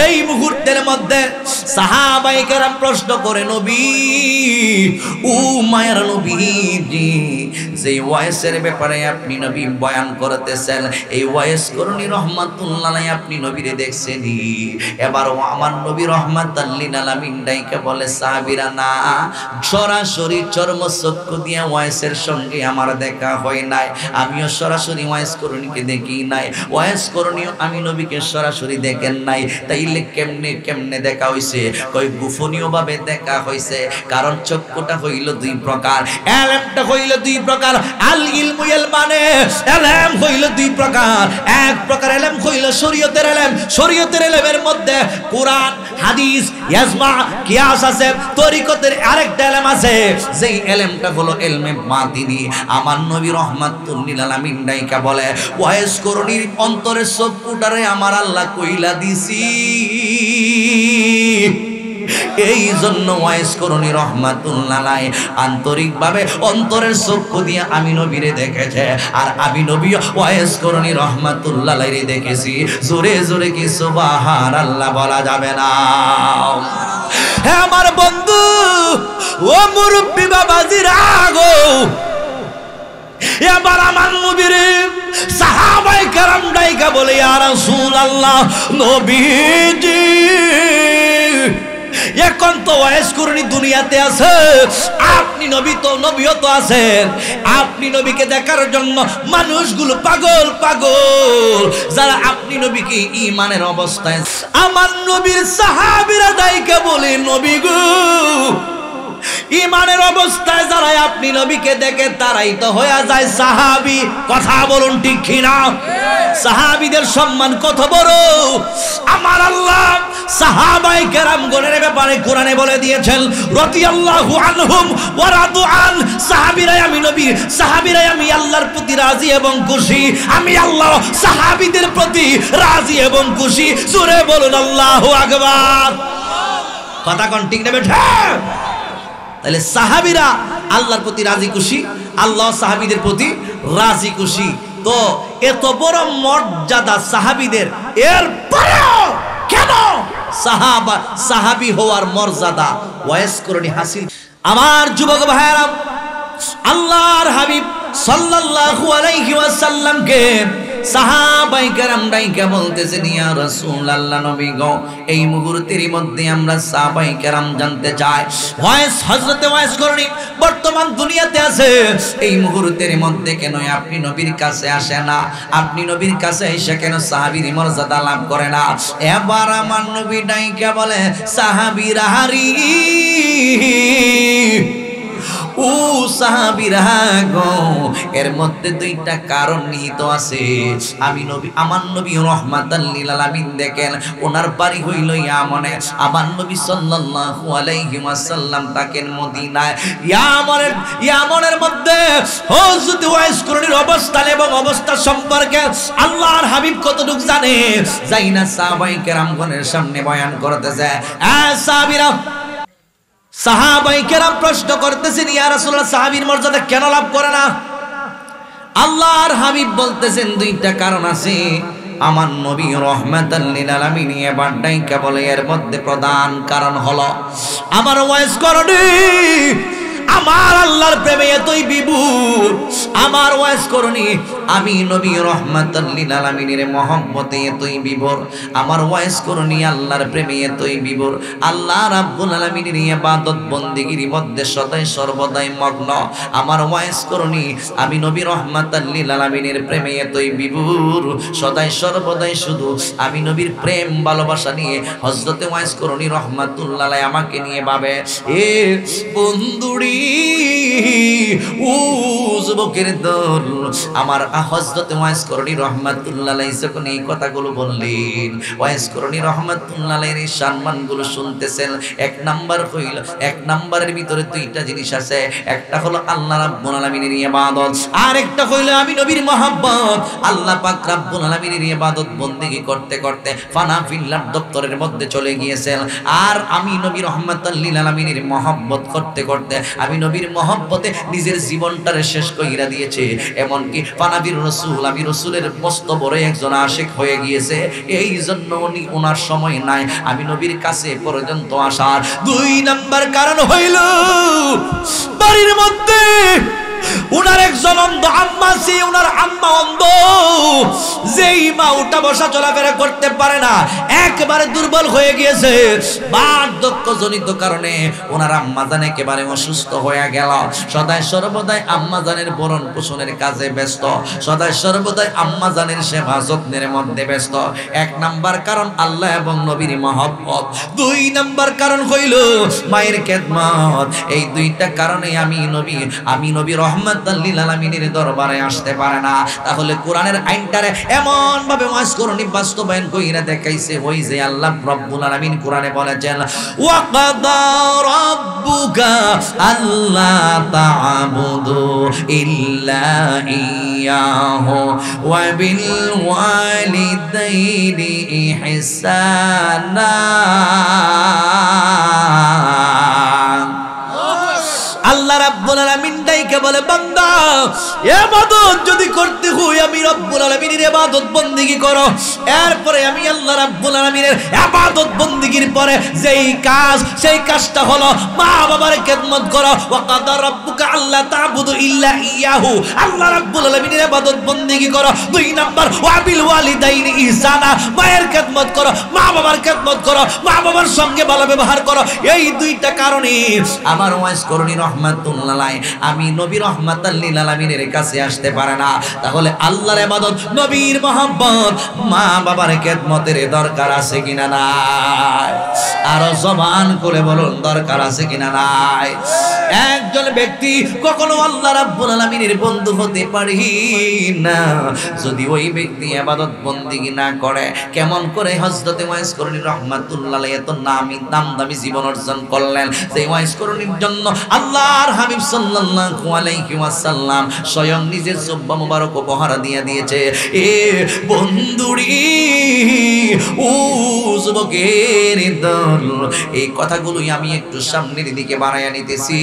এই মুহূর্তের মধ্যে সাহাবায়ে কেরাম প্রশ্ন করে, নবী ও মায়ের নবীজি, যে ওয়াইসের ব্যাপারে আপনি নবী বয়ান করতেছেন, এই ওয়াইস করণী রহমাতুল্লাহ আলাইহি আপনি নবীরে দেখছেনই? এবার আমার নবী রাহমাতাল লিল আলামিন ডাইকে বলে, সাহাবীরা না, সরাসরি চর্মচক্ষু দিয়ে ওয়াইসের সঙ্গে আমার দেখা হয় নাই, আমিও সরাসরি ওয়াইস করণীকে দেখি নাই, ওয়াইস করণীও আমি নবীকে সরাসরি দেখেন নাই। তাইলে কেমনে কেমনে দেখা হইছে? কই গোপনীয় ভাবে দেখা হইছে, কারণ চক্ষুটা হইল দুই প্রকার, এলেমটা হইল দুই প্রকার। আল ইলমু ইলমানে এলেম হইল দুই প্রকার। এক প্রকার এলেম হইল শরীয়তের এলেম, শরীয়তের এলেমের মধ্যে কোরআন হাদিস ইজমা কিয়াস আছে। তরিকতের আরেকটা এলেম আছে, যেই এলেমটা হলো ইলমে বাতিনি। আমার নবী রাহমাতুল লিল আলামিন ডাইকা বলে, ওয়াইস করণীর অন্তরের চক্ষুটারে আমার আল্লাহ কইলা দিছি, এই জন্য ওয়াইস করণী রহমাতুল্লাহ আলাইহি আন্তরিকভাবে অন্তরের চক্ষু দিয়ে আমি নবীরে দেখেছে, আর আমি নবী ওয়াইস করণী রহমাতুল্লাহ আলাইহি দেখেছি। জোরে জোরে কি সুবহানাল্লাহ বলা যাবে না? হে আমার বন্ধু, ও মুরব্বি বাবাজিরা গো, এবার আমার নবীরে সাহাবায়ে কেরাম ডাইকা বলে, ইয়া রাসূলুল্লাহ, নবীজি এখন তো ওয়াইস করণী দুনিয়াতে আছে, আপনি নবী তো নবীও তো আছেন, আপনি নবীকে দেখার জন্য মানুষগুলো পাগল পাগল, যারা আপনি নবীকে ঈমানের অবস্থায়। আমার নবীর সাহাবীরা ডাইকা বলে, নবী গো, ঈমানের অবস্থায় যারা আপনি নবীকে দেখে তারাই তো হয়ে যায় সাহাবী। কথা বলুন ঠিক কিনা? সাহাবীদের সম্মান কত বড়! আমার আল্লাহ সাহাবায়ে কেরামগণের ব্যাপারে কোরআনে বলে দিয়েছেন, রাদিয়াল্লাহু আনহুম ওয়া রাদু আন। সাহাবীরাই আমি নবী, সাহাবীরাই আমি আল্লাহর প্রতি রাজি এবং খুশি, আমি আল্লাহ সাহাবীদের প্রতি রাজি এবং খুশি। জোরে বলুন আল্লাহু আকবার। কথা কোন ঠিক না বেঠা? তাহলে সাহাবীরা আল্লাহর প্রতি রাজি খুশি, আল্লাহ সাহাবীদের প্রতি রাজি খুশি। তো এত বড় মর্যাদা সাহাবীদের, এরপরেও কেন সাহাবী হওয়ার মর্যাদা ওয়াইস করণী হাসিল? আমার যুবক ভাইরা, আল্লাহর হাবিব সাল্লাল্লাহু আলাইহি ওয়াসাল্লামকে সাহাবায়ে কেরাম ডাইকা বলতেছেন, ইয়া রাসূলুল্লাহ, নবী গো, এই মুহূর্তের মধ্যে আমরা সাহাবায়ে কেরাম জানতে চাই, ওয়াইস হযরতে ওয়াইস করণী বর্তমান দুনিয়াতে আছে, এই মুহূর্তের মধ্যে কেন আপনি নবীর কাছে আসে না? আপনি নবীর কাছে এসে কেন সাহাবীর মর্যাদা লাভ করে না? এবার আমার নবী ডাইকা বলে, সাহাবীরা হারি, ও সাহাবীরা গো, এর মধ্যে দুইটা কারণ নিহিত আছে। আমি নবী, আমার নবী রাহমাতাল লিল আলামিন দেখেন, ওনার বাড়ি হইল ইয়ামনে, আমার নবী সাল্লাল্লাহু আলাইহি ওয়াসাল্লাম থাকেন মদিনায়। ইয়ামনের মধ্যে হযরত ওয়াইস করণীর অবস্থান এবং অবস্থা সম্পর্কে আল্লাহর হাবিব কতটুকু জানে, যাই না সাহাবায়ে কেরামগণের সামনে বয়ান করতেছে। সাহাবীরা, সাহাবায়ে কেরাম প্রশ্ন করতেছেন, ইয়া রাসূলুল্লাহ, সাহাবীর মর্যাদা কেন লাভ করে না? আল্লাহর হাবিব বলতেছেন, দুইটা কারণ আছে। আমার নবী রাহমাতাল লিল আলামিন এবার ডাইকা বলে, এর মধ্যে প্রধান কারণ হলো আমার ওয়াইস করণী আমার আল্লাহর প্রেমে এতই বিভোর, আমার ওয়াইস করণী আমি নবী রাহমাতাল লিল আলামিনের মহব্বতে এতই বিভোর, আমার ওয়াইস করণী আল্লাহর প্রেমে এতই বিভোর, আল্লাহ রাব্বুল আলামিনের ইবাদত বন্দেগীর মধ্যে সদাই সর্বদাই মগ্ন। আমার ওয়াইস করণী আমি নবী রাহমাতাল লিল আলামিনের প্রেমে এতই বিভোর, সদাই সর্বদাই শুধু আমি নবীর প্রেম ভালোবাসা নিয়ে হযরতে ওয়াইস করণী রাহমাতুল্লাহ আলাইহি আমাকে নিয়ে ভাবে। এ বন্ধুরি, ও যুবকের দল, আমার হযরত ওয়াইস করণী রাহমাতুল্লাহ আলাইহি যখন এই কথাগুলো বললেন, ওয়াইস করণী রাহমাতুল্লাহ আলাইহির এই সম্মানগুলো শুনতেছেন। এক নাম্বার হইল, এক নাম্বারের ভিতরে দুইটা জিনিস আছে, একটা হলো আল্লাহ রাব্বুল আলামিনের ইবাদত, আর একটা হইল আমি নবীর মহব্বত। আল্লাহ পাক রাব্বুল আলামিনের ইবাদত বন্দেগী করতে করতে ফানা ফিল্লার দপ্তরের মধ্যে চলে গিয়েছেন, আর আমি নবী রাহমাতুল লিল আলামিনের মহব্বত করতে করতে আমি নবীর মহব্বতে নিজের জীবনটারে শেষ কইরা দিয়েছে। এমনকি পানাবির রসুল, আমি রসুলের মস্ত বড় একজন আশিক হয়ে গিয়েছে। এই জন্য উনি ওনার সময় নাই আমি নবীর কাছে পর্যন্ত আসার। 2 নাম্বার কারণ হইল বাড়ির মধ্যে উনার একজন অন্ধ আম্মা আছে, উনার আম্মা অন্ধ, যেই মা উঠা বসা চলাফেরা করতে পারে না, একেবারে দুর্বল হয়ে গিয়েছে। বার্ধক্যজনিত কারণে ওনার আম্মা জান একেবারে অসুস্থ হয়ে গেল। সদাই সর্বদাই আম্মা জানের ভরণ পোষণের কাজে ব্যস্ত, সদাই সর্বদাই আম্মা জানের সেবা যত্নের মধ্যে ব্যস্ত। 1 নাম্বার কারণ আল্লাহ এবং নবীর মহব্বত। 2 নাম্বার কারণ হইল মায়ের খেদমত। এই 2টা কারণে আমি নবী রহমাতুল লিল আলামিনের দরবারে আসতে পারে না। তাহলে কোরআনের আইনটারে এমন ভাবে ওয়াজ করনি বাস্তবায়ন কইরা দেখাইছে, ওই যে আল্লাহ রব্বুল আলামিন কোরআনে বলেছেন ওয়া কাদা রাব্বুকা আল্লা তা'বুদু ইল্লা ইয়াহু ওয়া বিল ওয়ালিদাইনি ইহসানা। আল্লাহ রাব্বুল আলামিন ডাইকে বলে বান্দা ইবাদত যদি করতে হয় আমি রব্বুল আলামিনের ইবাদত বندگی করো। এরপরে আমি আল্লাহ রাব্বুল আলামিনের ইবাদত বندگির পরে সেই কাজটা হলো মা বাবার খেদমত করো। ওয়া কাদা রাব্বুকা আল্লা তা'বুদু ইল্লা ইয়াহু, আল্লাহ রাব্বুল আলামিনের ইবাদত বندگی করো। 2 নাম্বার ওয়া বিল ওয়ালিদাইনি ইহসানা, মায়ের খেদমত করো, মা বাবার খেদমত করো, মা বাবার সঙ্গে ভালো ব্যবহার করো। এই 2টা কারণে আমার ওয়াইস করনি রহমাতুল্লাহ আমি নবী রহমাতুল লিল আলামিনের কাছে আসতে পারে না। তাহলে আল্লাহর ইবাদত, নবীর মহব্বত, মা বাবার খেদমতের দরকার আছে কিনা নাই? আরো জবান করে বলুন দরকার আছে কিনা নাই? একজন ব্যক্তি কখনো আল্লাহ রাব্বুল আলামিনের বন্ধু হতে পারে না যদি ওই ব্যক্তি ইবাদত বندگی না করে। কেমন করে হযরতে ওয়াইস করনি রহমাতুল্লাহ এত দামি জীবন অর্জন করলেন? সেই ওয়াইস করনির জন্য আল্লাহর হাবিব সাল্লাল্লাহু আলাইহি ওয়াসাল্লাম স্বয়ং নিজের জুব্বা মুবারক উপহার দিয়েছে। এ বন্ধুরি ও যুবকের দল, এই কথাগুলোই আমি একটু সামনের দিকে বাড়াইয়া নিতেছি।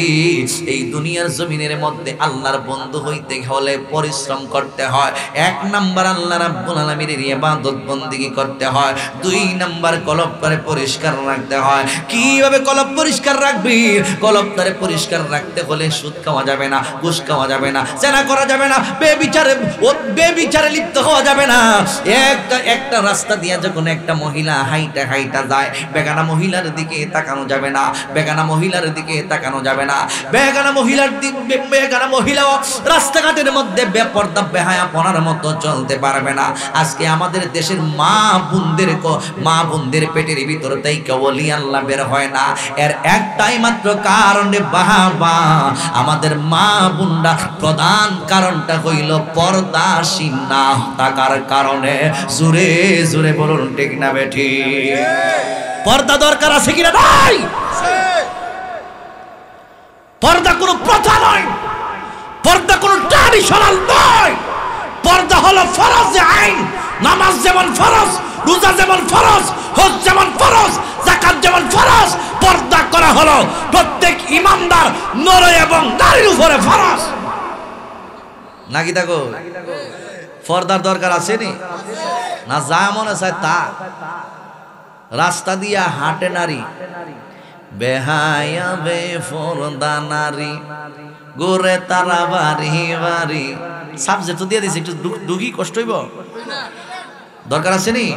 এই দুনিয়ার জমিনের মধ্যে আল্লাহর বন্ধু হইতে হলে পরিশ্রম করতে হয়। 1 নাম্বার আল্লাহ রাব্বুল আলামিনের ইবাদত বندگی করতে হয়। 2 নাম্বার কলবটারে পরিষ্কার রাখতে হয়। কিভাবে কলব পরিষ্কার রাখবি? কলবটারে পরিষ্কার রাখতে হলে সুদ খাওয়া যাবে না, ঘুষ খাওয়া যাবে না, জেনা করা যাবে না, বেবিচারে লিপ্ত হওয়া যাবে না। একটা রাস্তা দিয়ে যখন একটা মহিলা হাইটা যায়, বেগানা মহিলার দিকে তাকানো যাবে না, বেগানা মহিলার দিকে তাকানো যাবে না। বেগানা মহিলাও রাস্তাঘাটের মধ্যে বেপরদা বেহায়াপনার মতো চলতে পারবে না। আজকে আমাদের দেশের মা বোনদের পেটের ভিতর থেকে ওলি আল্লাহ বের হয় না। এর একটাই মাত্র কারণ বাবা, আমাদের মা বোনরা প্রধান কারণটা হইল পর্দাশীল না থাকার কারণে। জোরে জোরে বলুন ঠিক না বেঠি? পর্দা দরকার আছে কিনা নাই? পর্দা কোনো প্রথা নয়, পর্দা কোনো ট্র্যাডিশনাল নয়। পর্দা হলো ফরজ আইন। নামাজ যেমন ফরজ, রোজা যেমন ফরজ, হজ যেমন ফরজ, যাকাত যেমন ফরজ, পর্দা করা হলো প্রত্যেক ইমানদার নর এবং নারীর উপরে ফরজ। নাকি দেখো পর্দার দরকার আছে নি? না যা মনে চায় তা। রাস্তা দিয়া হাঁটে নারী, বেহায়া বেফরদা নারী, গোরে তারা বাড়ি। সাবজেক্ট তো দিয়ে দিছে, একটু দুঃখী কষ্ট হইব, দরকার আছে নি?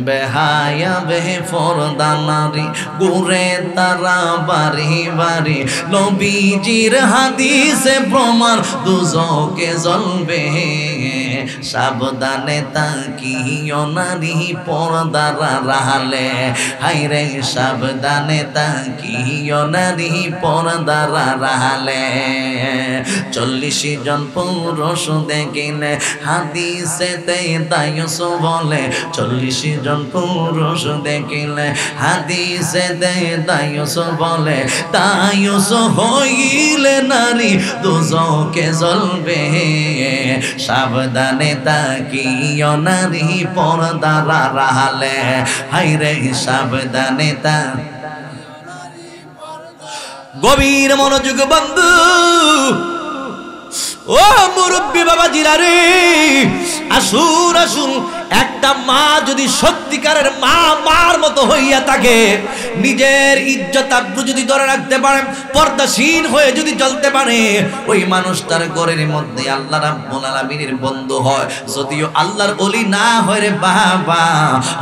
বেহায়া বেফরদা নারী, গোরে তারা বাড়ি। নবীজির হাদিসে প্রমাণ দুজকে জ্বলবে, সাবধানে তাকিও নারী পর্দার রাহালে। হায়রে সাবধানে তাকিও নারী পর্দার রাহালে। 40 জন পুরুষ দেখিলে হাদিসে তাইস বলে, 40 জন পুরুষ দেখিলে হাদিসে তাইস বলে, তাইস হইলে নারী দুজকে জ্বলবে, সাবধানে তাকিও নারী পর্দার রাহালে। হায়রে সাবধানে গভীর মনোযোগ বন্ধু, ও মুরব্বী বাবাজিরা রে, আসুন আসুন, একটা মা যদি সত্যিকারের মা মার মতো হইয়া থাকে, নিজের ইজ্জত আব্রু যদি ধরে রাখতে পারে, পর্দাশীল হয়ে যদি চলতে পারে, ওই মানুষটার ঘরের মধ্যে আল্লাহ রাব্বুল আলামিনের বন্ধু হয়। যদিও আল্লাহর ওলি না হয় রে বাবা,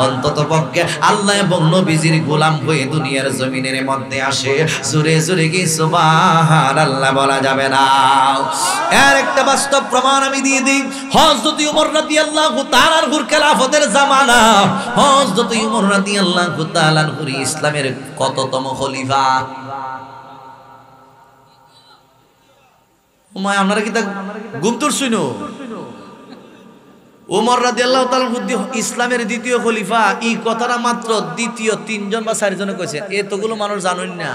অন্তত পক্ষে আল্লাহ এবং নবীজির গোলাম হয়ে দুনিয়ার জমিনের মধ্যে আসে। জোরে জোরে কি সুবহানাল্লাহ বলা যাবে না? এর একটা বাস্তব প্রমাণ আমি দিয়ে দিই। হযরত ওমর রাদিয়াল্লাহু তাআলা আনহুর খেলাফতের জামানা, হযরত ওমর রাদিয়াল্লাহু তাআলা আনহু ইসলামের কততম খলিফা? ওমায় আপনারা কি তা গুমতুর শুনো? ওমর রাদিয়াল্লাহু তাআলা আনহু ইসলামের দ্বিতীয় খলিফা, এই কথাটা মাত্র দ্বিতীয় তিনজন বা চারজনে কইছেন। এতগুলো মানুষ জানেন না।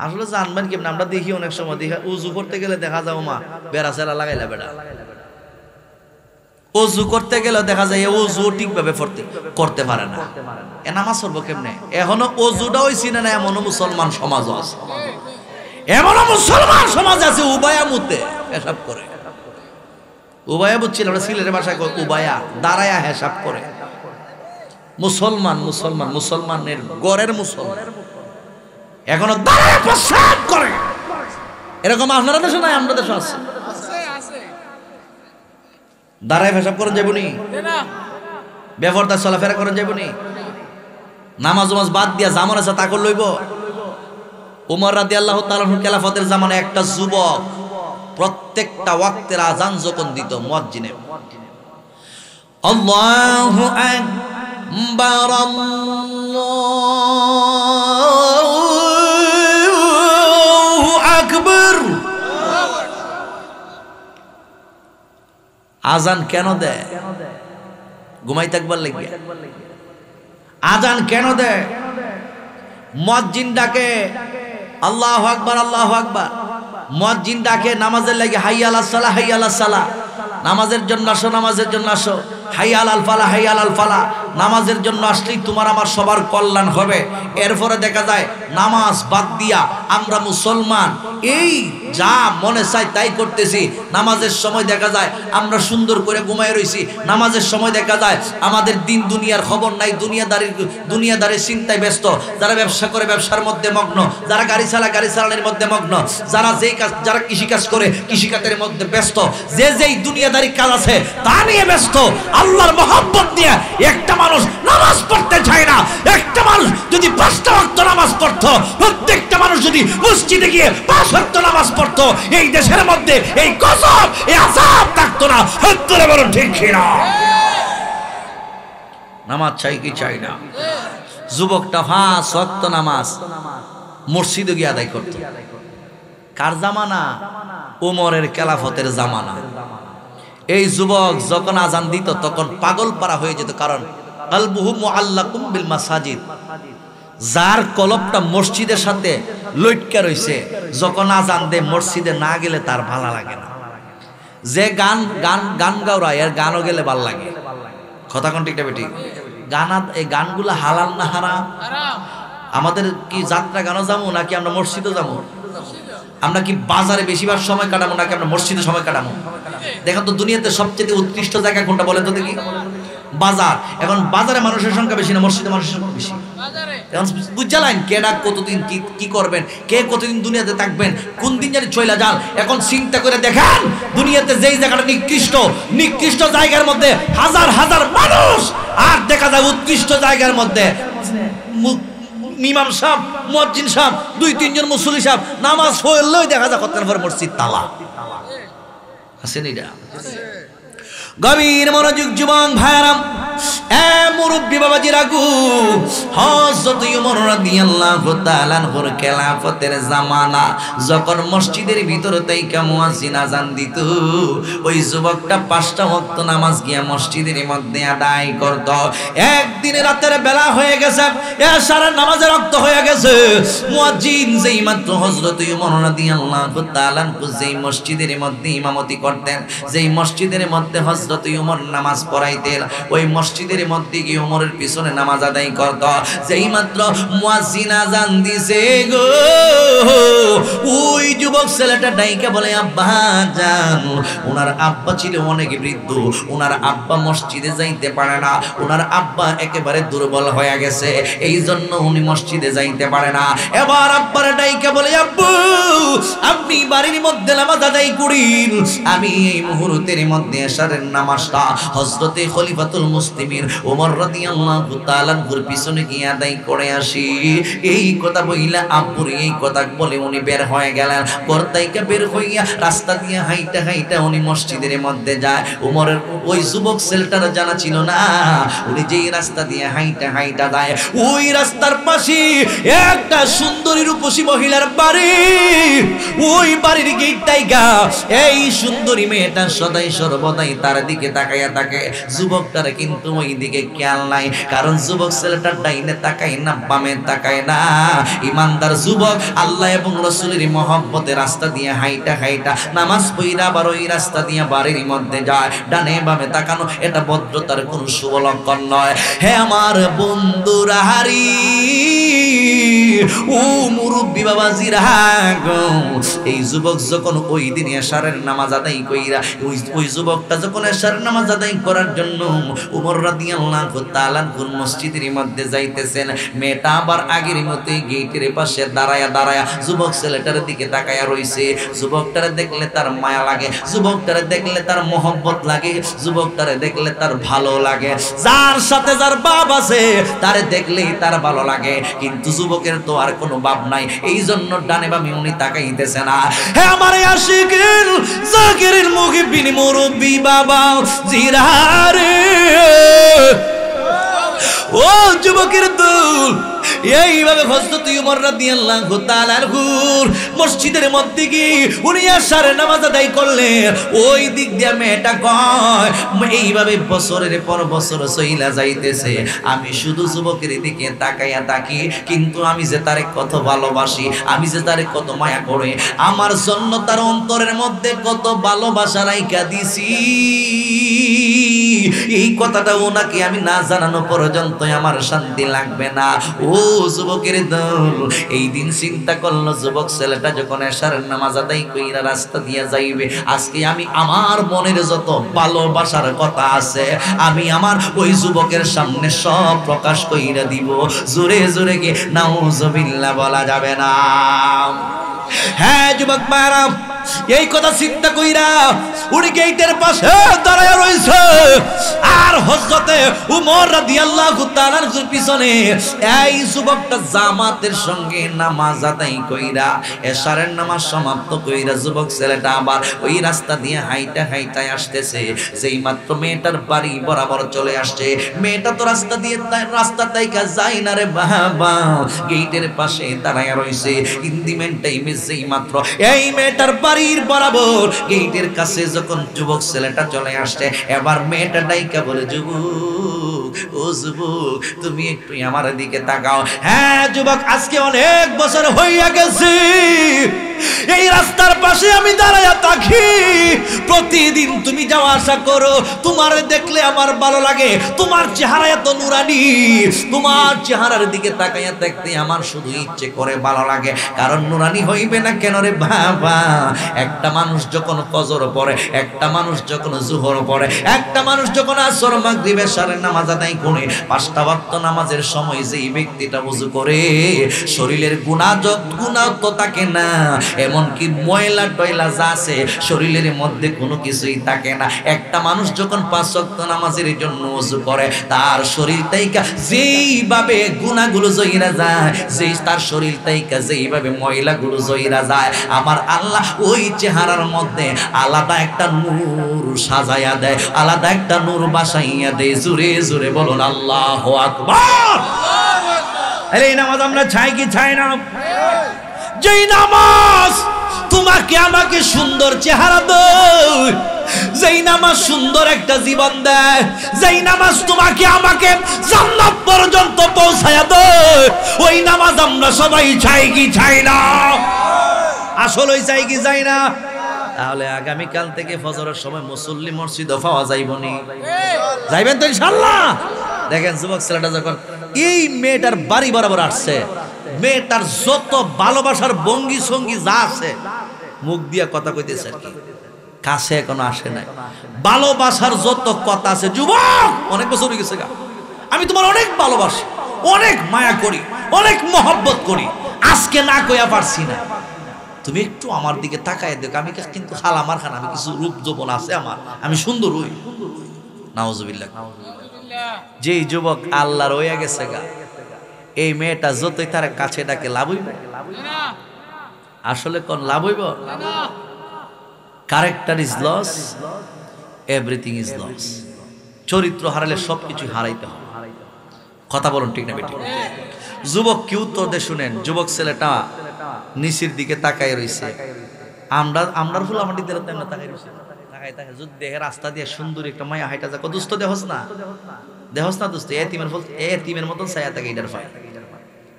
আসলে জানবেন কেমন? আমরা দেখি অনেক সময় দেখি উজু করতে গেলে দেখা যায় মা বেড়াচেরা লাগাইলা বেড়া, অজু করতে গেলে দেখা যায় অজু ঠিকভাবে করতে পারে না। এ নামাজ পড়বো কেমনে? এখনো অজুটা হইছি না, এমনও মুসলমান সমাজ আছে, এমনও মুসলমান সমাজ আছে উবায়া মুতে এসব করে। উবায়া বুঝছিল, আমরা সিলেটের ভাষায় উবায়া, দাঁড়ায়া হেসাব করে। মুসলমান মুসলমান মুসলমানের গড়ের মুসলমান এখনো দাঁড়ায় প্রস্রাব করে। এরকম আপনারা দেশে নাই, আমরা দেশে আছে। দাঁড়ায় পেশাব করেন যাবনি, বেফরদা চলাফেরা করেন যাবনি, নামাজ বাদ দিয়া জামান আছে তা করে লইব। ওমর রাদিয়াল্লাহু তাআলা আনহু খেলাফতের জামানায় একটা যুবক প্রত্যেকটা ওয়াক্তের আজান যখন দিত মুয়াজ্জিনে, আল্লাহু আকবার আল্লাহু আকবার। আজান কেন দেয়? ঘুমাই থাকবার লাগিয়া। আজান কেন দেয়? মুয়াজ্জিন ডাকে আল্লাহু আকবার আল্লাহু আকবার, মুয়াজ্জিন ডাকে নামাজের লাগি হাইয়া আলাস সালাহ হাইয়া আলাস সালাহ, নামাজের জন্য আসো নামাজের জন্য আসো, হাইয়া আলাল ফালাহ হাইয়া আলাল ফালাহ, নামাজের জন্য আসলেই তোমার আমার সবার কল্যাণ হবে। এরপরে দেখা যায় নামাজ বাদ দিয়া আমরা মুসলমান এই যা মনে চাই তাই করতেছি। নামাজের সময় দেখা যায় আমরা সুন্দর করে ঘুমায় রইছি, নামাজের সময় দেখা যায় আমাদের দিন দুনিয়ার খবর নাই, দুনিয়াদারির চিন্তায় ব্যস্ত, যারা ব্যবসা করে ব্যবসার মধ্যে মগ্ন, যারা গাড়ি চালায় গাড়ি চালানোর মধ্যে মগ্ন, যারা যারা কৃষিকাজ করে কৃষিকাজের মধ্যে ব্যস্ত, যেই দুনিয়াদারি কাজ আছে তা নিয়ে ব্যস্ত। আল্লাহর মহব্বত নিয়ে একটা মানুষ নামাজ পড়তে চায় না। একটা মানুষ যদি 5টা ওয়াক্ত নামাজ পড়তো, প্রত্যেকটা মানুষ যদি মসজিদে গিয়ে 5 ওয়াক্ত নামাজ পড়তো, এই দেশের মধ্যে এই গজব এই আযাব থাকতো না। হত্যা বলুন ঠিক কিনা? নামাজ চাই কি চাই না? যুবকটা 5 ওয়াক্ত নামাজ মসজিদে গিয়ে আদায় করতো। কার জামানা? ওমরের খেলাফতের জামানা। এই যুবক যখন আজান দিত তখন পাগল পারা হয়ে যেত, কারণ কালবুহু মুআল্লাকুম বিল মাসাজিদ, যার কলবটা মসজিদের সাথে লটকে রইছে, যখন আজান দে মসজিদে না গেলে তার ভালো লাগে না। যে গান গাওরা এর গানও গেলে ভাল লাগে। কথা কোন ঠিকটা বেটি? এই গানগুলা হালাল না হারাম? আমাদের কি যাত্রা গানও যাবো নাকি আমরা মসজিদে যাবো? আমরা কি বাজারে বেশিরভাগ সময় কাটাবো নাকি আমরা মসজিদে সময় কাটাবো? দেখেন তো দুনিয়াতে সবচেয়ে উৎকৃষ্ট জায়গা কোনটা বলেন তো দেখি? বাজার। এখন বাজারে মানুষের সংখ্যা বেশি না মসজিদে মানুষের সংখ্যা বেশি? এখন বুঝালেন কেডা কতদিন কি করবেন, কে কতদিন দুনিয়াতে থাকবেন, কোন দিন জানি চলে যান। এখন চিন্তা করে দেখেন দুনিয়াতে যেই জায়গাটা নিকৃষ্ট জায়গার মধ্যে হাজার হাজার মানুষ, আর দেখা যায় উৎকৃষ্ট জায়গার মধ্যে ইমাম সাহেব, মুয়াজ্জিন সাহেব, 2-3 জন মুসল্লি সাহেব নামাজ পড়লেই দেখা যায় কতক্ষণ পর মসজিদ তালা। আছেন এটা? গভীর মনোযোগ যুবক ভাইরাম, এ মুরব্বি বাবাজি রাগু, হযরত ওমর রাদিয়াল্লাহু তাআলা আনহুর খেলাফতের জামানা যখন মসজিদের ভিতরে তাইকা মুয়াজ্জিন আযান দিত, ওই যুবকটা 5টা ওয়াক্ত নামাজ গিয়া মসজিদের মধ্যে আদায় করত। একদিন রাতের বেলা হয়ে গেছে, এশারের নামাজের ওয়াক্ত হয়ে গেছে, মুয়াজ্জিন যেই মাত্র হযরত ওমর রাদিয়াল্লাহু তাআলা আনহু যেই মসজিদের মধ্যে ইমামতি করতেন, যেই মসজিদের মধ্যে হযরত ওমর নামাজ পড়াইতেন, ওই মসজিদের মধ্যে গিয়ে ওমরের পিছনে নামাজ আদায় করত। যেই মাত্র মুয়াজ্জিন আযান দিছে গো, ওই যুবক ছেলেটা ডাইকা বলে আব্বা জান। ওনার আব্বা ছিল অনেক বৃদ্ধ, ওনার আব্বা মসজিদে যাইতে পারে না, ওনার আব্বা একেবারে দুর্বল হয়ে গেছে, এই জন্য উনি মসজিদে যাইতে পারে না। এবার আব্বার ডাইকা বলে আব্বু আপনি বাড়ির মধ্যে নামাজ আদায় করিন, আমি এই মুহূর্তের মধ্যে এশারের নামাজটা হযরতে খলিফাতুল মুসলিমিন ওমর রাদিয়াল্লাহু তাআলা আনহুর পিছনে গিয়ে আদায় করে আসি। এই কথা বইলা আব্বুর এই কথা বলে উনি বের হয়ে গেলেন। ঘর থেকে বের হইয়া রাস্তা দিয়ে হাইটা হাইটা উনি মসজিদের মধ্যে যায়। ওমরের ওই যুবক ছেলেটার জানা ছিল না উনি যেই রাস্তা দিয়ে হাইটা হাইটা যায় ওই রাস্তার পাশে একটা সুন্দরী রূপসী মহিলার বাড়ি। ওই বাড়ির গেটটাই গা এই সুন্দরী মেয়েটা সদাই সর্বদাই তার দিকে তাকাইয়া থাকে। যুবকটার কিন্তু ওই দিকে খেয়াল নাই, কারণ যুবক ছেলেটা ডাইনে তাকায় না বামে তাকায় না। ইমানদার যুবক আল্লাহ এবং রাসূলের মহব্বতে রাস্তা দিয়ে হাইটা হাইটা নামাজ পড়া আবার ওই রাস্তা দিয়ে বাড়ির মধ্যে যায়। ডানে বামে তাকানো এটা ভদ্রতার কোন শুভ লক্ষণ নয়। হে আমার বন্ধুরা হারি ও মুরব্বি বাবাজিরা গো, এই যুবক যখন ওই দিন এশারের নামাজ আদায় কইরা ওই যুবকটা যখন এশারের নামাজ আদায় করার জন্য ওমর রাদিয়াল্লাহু তাআলা আনহুর মসজিদের মধ্যে যাইতেছেন, মেয়েটা আবার আগের মতোই গেটের পাশে দাঁড়ায়া দাঁড়ায়া যুবক ছেলেটার দিকে তাকায়া রইছে। যুবকটারে দেখলে তার মায়া লাগে, যুবকটারে দেখলে তার মহব্বত লাগে, যুবকটারে দেখলে তার ভালো লাগে। যার সাথে যার বাপ আছে তারে দেখলেই তার ভালো লাগে, কিন্তু যুবকের তো আর কোনো বাপ নাই, এই জন্য ডানে বামে উনি তাকাইতেছে না। হে আমার আশিকিন জাকিরিন মুহিবিন মুরব্বি বাবা জিরারে ও যুবকের দল, এইভাবে হযরত ওমর রাদিয়াল্লাহু তাআলা আনহুর মসজিদের মধ্যে গিয়ে উনি এশারের নামাজ আদায় করলেন। ওই দিক দিয়ে মেয়েটা কয় এইভাবে বছরের পর বছর চইলা যাইতেছে, আমি শুধু যুবকের দিকে তাকাইয়া থাকি, কিন্তু আমি যে তারে কত ভালোবাসি, আমি যে তারে কত মায়া করে, আমার জন্য তার অন্তরের মধ্যে কত ভালোবাসা রাইখা দিছি, এই কথাটা ওনাকে আমি না জানানো পর্যন্ত আমার শান্তি লাগবে না। ও যুবকের দল, এই দিন চিন্তা করলো যুবক ছেলেটা যখন এশারের নামাজ আদায় কইরা রাস্তা দিয়ে যাইবে, আজকে আমি আমার মনের যত ভালোবাসার কথা আছে আমি আমার ওই যুবকের সামনে সব প্রকাশ কইরা দিব। জোরে জোরে কি নাউজুবিল্লাহ বলা যাবে না? হ্যাঁ যুবক ভাইরা, এই কথা চিন্তা কইরা উনি গেটের পাশে দাঁড়ায় রইছে, আর হযরতে ওমর রাদিয়াল্লাহু তাআলার পিছনে এই যুবকটা জামাতের সঙ্গে নামাজ আদায় কইরা এশারের নামাজ সমাপ্ত কইরা যুবক ছেলেটা আবার ওই রাস্তা দিয়ে হাইটা হাইটা আসতেছে। যেই মাত্র মেয়েটার বাড়ি বরাবর চলে আসছে, মেয়েটা তো রাস্তা তাইকা যায় না রে বাবা, গেটের পাশে দাঁড়ায় রইছে। ইন্দিমেন্ট টাইমে যেই মাত্র এই মেয়েটার বাড়ির বরাবর গেটের কাছে যখন যুবক ছেলেটা চলে আসছে, এবার মেয়েটা ডাইকা বলে যুবক ও যুবক তুমি একটু আমার দিকে তাকাও। হ্যাঁ যুবক, আজকে অনেক বছর হইয়া গেছে এই রাস্তার পাশে আমি দাঁড়ায়া থাকি, প্রতিদিন তুমি যাওয়া আসা করো, তোমার দেখলে আমার ভালো লাগে, তোমার চেহারা এত নুরানি, তোমার চেহারার দিকে তাকাইয়া দেখতে আমার শুধু ইচ্ছে করে ভালো লাগে। কারণ নুরানি হইবে না কেন রে বাবা? একটা মানুষ যখন ফজর পড়ে, একটা মানুষ যখন জোহর পড়ে, একটা মানুষ যখন আসর মাগরিব এশারের নামাজ আদায় করে, 5টা ওয়াক্ত নামাজের সময় যেই ব্যক্তিটা ওযু করে শরীরের গুনাহ তো থাকে না, এমনকি ময়লা টয়লা যা আছে শরীরের মধ্যে কোনো কিছুই থাকে না। একটা মানুষ যখন 5 ওয়াক্ত নামাজের জন্য ওযু করে, তার শরীর থেকে যেইভাবে গুনাহগুলো জইরা যায়, যেই তার শরীর থেকে যেইভাবে ময়লাগুলো জইরা যায়, আমার আল্লাহ ওই চেহারার মধ্যে আলাদা একটা নূর সাজাইয়া দেয়, আলাদা একটা নূর বাসাইয়া দেয়। জোরে জোরে বলুন আল্লাহু আকবার। আরে এই নামাজ আমরা চাই কি চাই না? যেই নামাজ তোমাকে আমাকে সুন্দর চেহারা দেয়, যেই নামাজ সুন্দর একটা জীবন দেয়, যেই নামাজ তোমাকে আমাকে জান্নাত পর্যন্ত পৌঁছায়া দেয়, ওই নামাজ আমরা সবাই চাই কি চাই না? আসলেই চাই কি চাই না? তাহলে আগামীকাল থেকে ফজরের সময় মুসল্লি মসজিদে পাওয়া যাইবনি? যাইবেন তো ইনশাআল্লাহ? দেখেন যুবক ছেলেটা যখন এই মেয়েটার বাড়ি বরাবর আসছে, মেয়েটার যত ভালোবাসার ভঙ্গি সঙ্গী যা আছে মুখ দিয়া কথা কইতেছে আর কি, কাছে এখনো আসে নাই। ভালোবাসার যত কথা আছে, যুবক অনেক বছর হয়ে গেছে গা, আমি তোমার অনেক ভালোবাসি, অনেক মায়া করি, অনেক মহব্বত করি, আজকে না কইয়া পারছি না, তুমি একটু আমার দিকে তাকায় দেখো, আমি কিন্তু খাল আমার খান, আমি কিছু রূপ যৌবন আছে আমার, আমি সুন্দর হই। নাউজুবিল্লাহ। যেই যুবক আল্লাহর হইয়া গেছে গা, এই মেয়েটা যতই তার কাছে ডাকে লাভ হইব? আসলে কোন লাভ হইব? Character is loss, everything is loss. চরিত্র হারালে সবকিছু হারাইতে হবে। কথা বলুন ঠিক না বেটি? যুবক কি উত্তর দে শুনেন। যুবক ছেলেটা নিচের দিকে তাকায় রইছে, আমরার ফুল আমার দিকে তাকায় রইছে, তাকায় তাকায় যদি দেহে রাস্তা দিয়ে সুন্দর একটা মায়া হাইটা যা, দুস্থ দেহস না, দেহস না দুস্থ, এতিমের ফুল এতিমের মতন ছায়া থাকে এটার ফাই,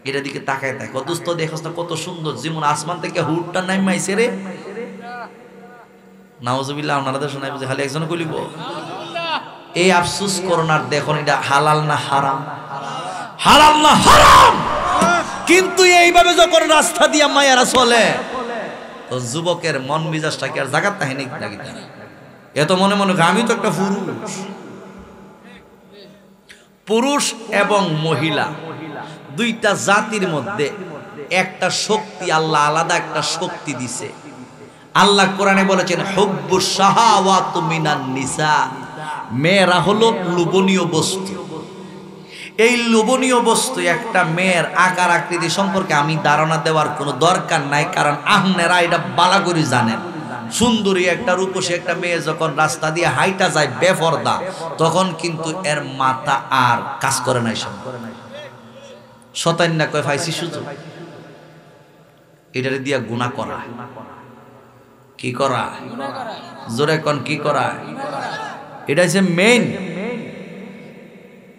এটার দিকে তাকায় থাকে, দুস্থ দেখস না কত সুন্দর, যেমন আসমান থেকে হুটটা নাইমাইছে রে। নাউজুবিল্লাহ। আপনারা শোনাই বুঝে খালি একজন কইলিব। এই আফসোস করুন আর দেখুন এটা হালাল না হারাম, হালাল না হারাম। কিন্তু এইভাবে যখন রাস্তা দিয়া মায়েরা চলে, তো যুবকের মন মিজাজটা কি আর জাগাত তাহে নাকি? এত মনে মনে আমি তো একটা পুরুষ, পুরুষ এবং মহিলা দুইটা জাতির মধ্যে একটা শক্তি, আল্লাহ আলাদা একটা শক্তি দিছে। আল্লাহ কোরআনে বলেছেন হুব্বুস শাহাওয়াতু মিনান নিসা, মেয়েরা হলো লোভনীয় বস্তু। এই লোভনীয় বস্তু একটা মেয়ের আকার আকৃতি সম্পর্কে আমি ধারণা দেওয়ার কোনো দরকার নাই, কারণ আপনারা এটা বালা করে জানেন। সুন্দরী একটা রূপসী একটা মেয়ে যখন রাস্তা দিয়ে হাইটা যায় বেপরদা, তখন কিন্তু এর মাথা আর কাজ করে নাই। শতান্য কয় ফাইসি সুযোগ, এটারে দিয়া গুনাহ করা। কি করা? জোরে কোন কি করা? এটা হচ্ছে মেইন,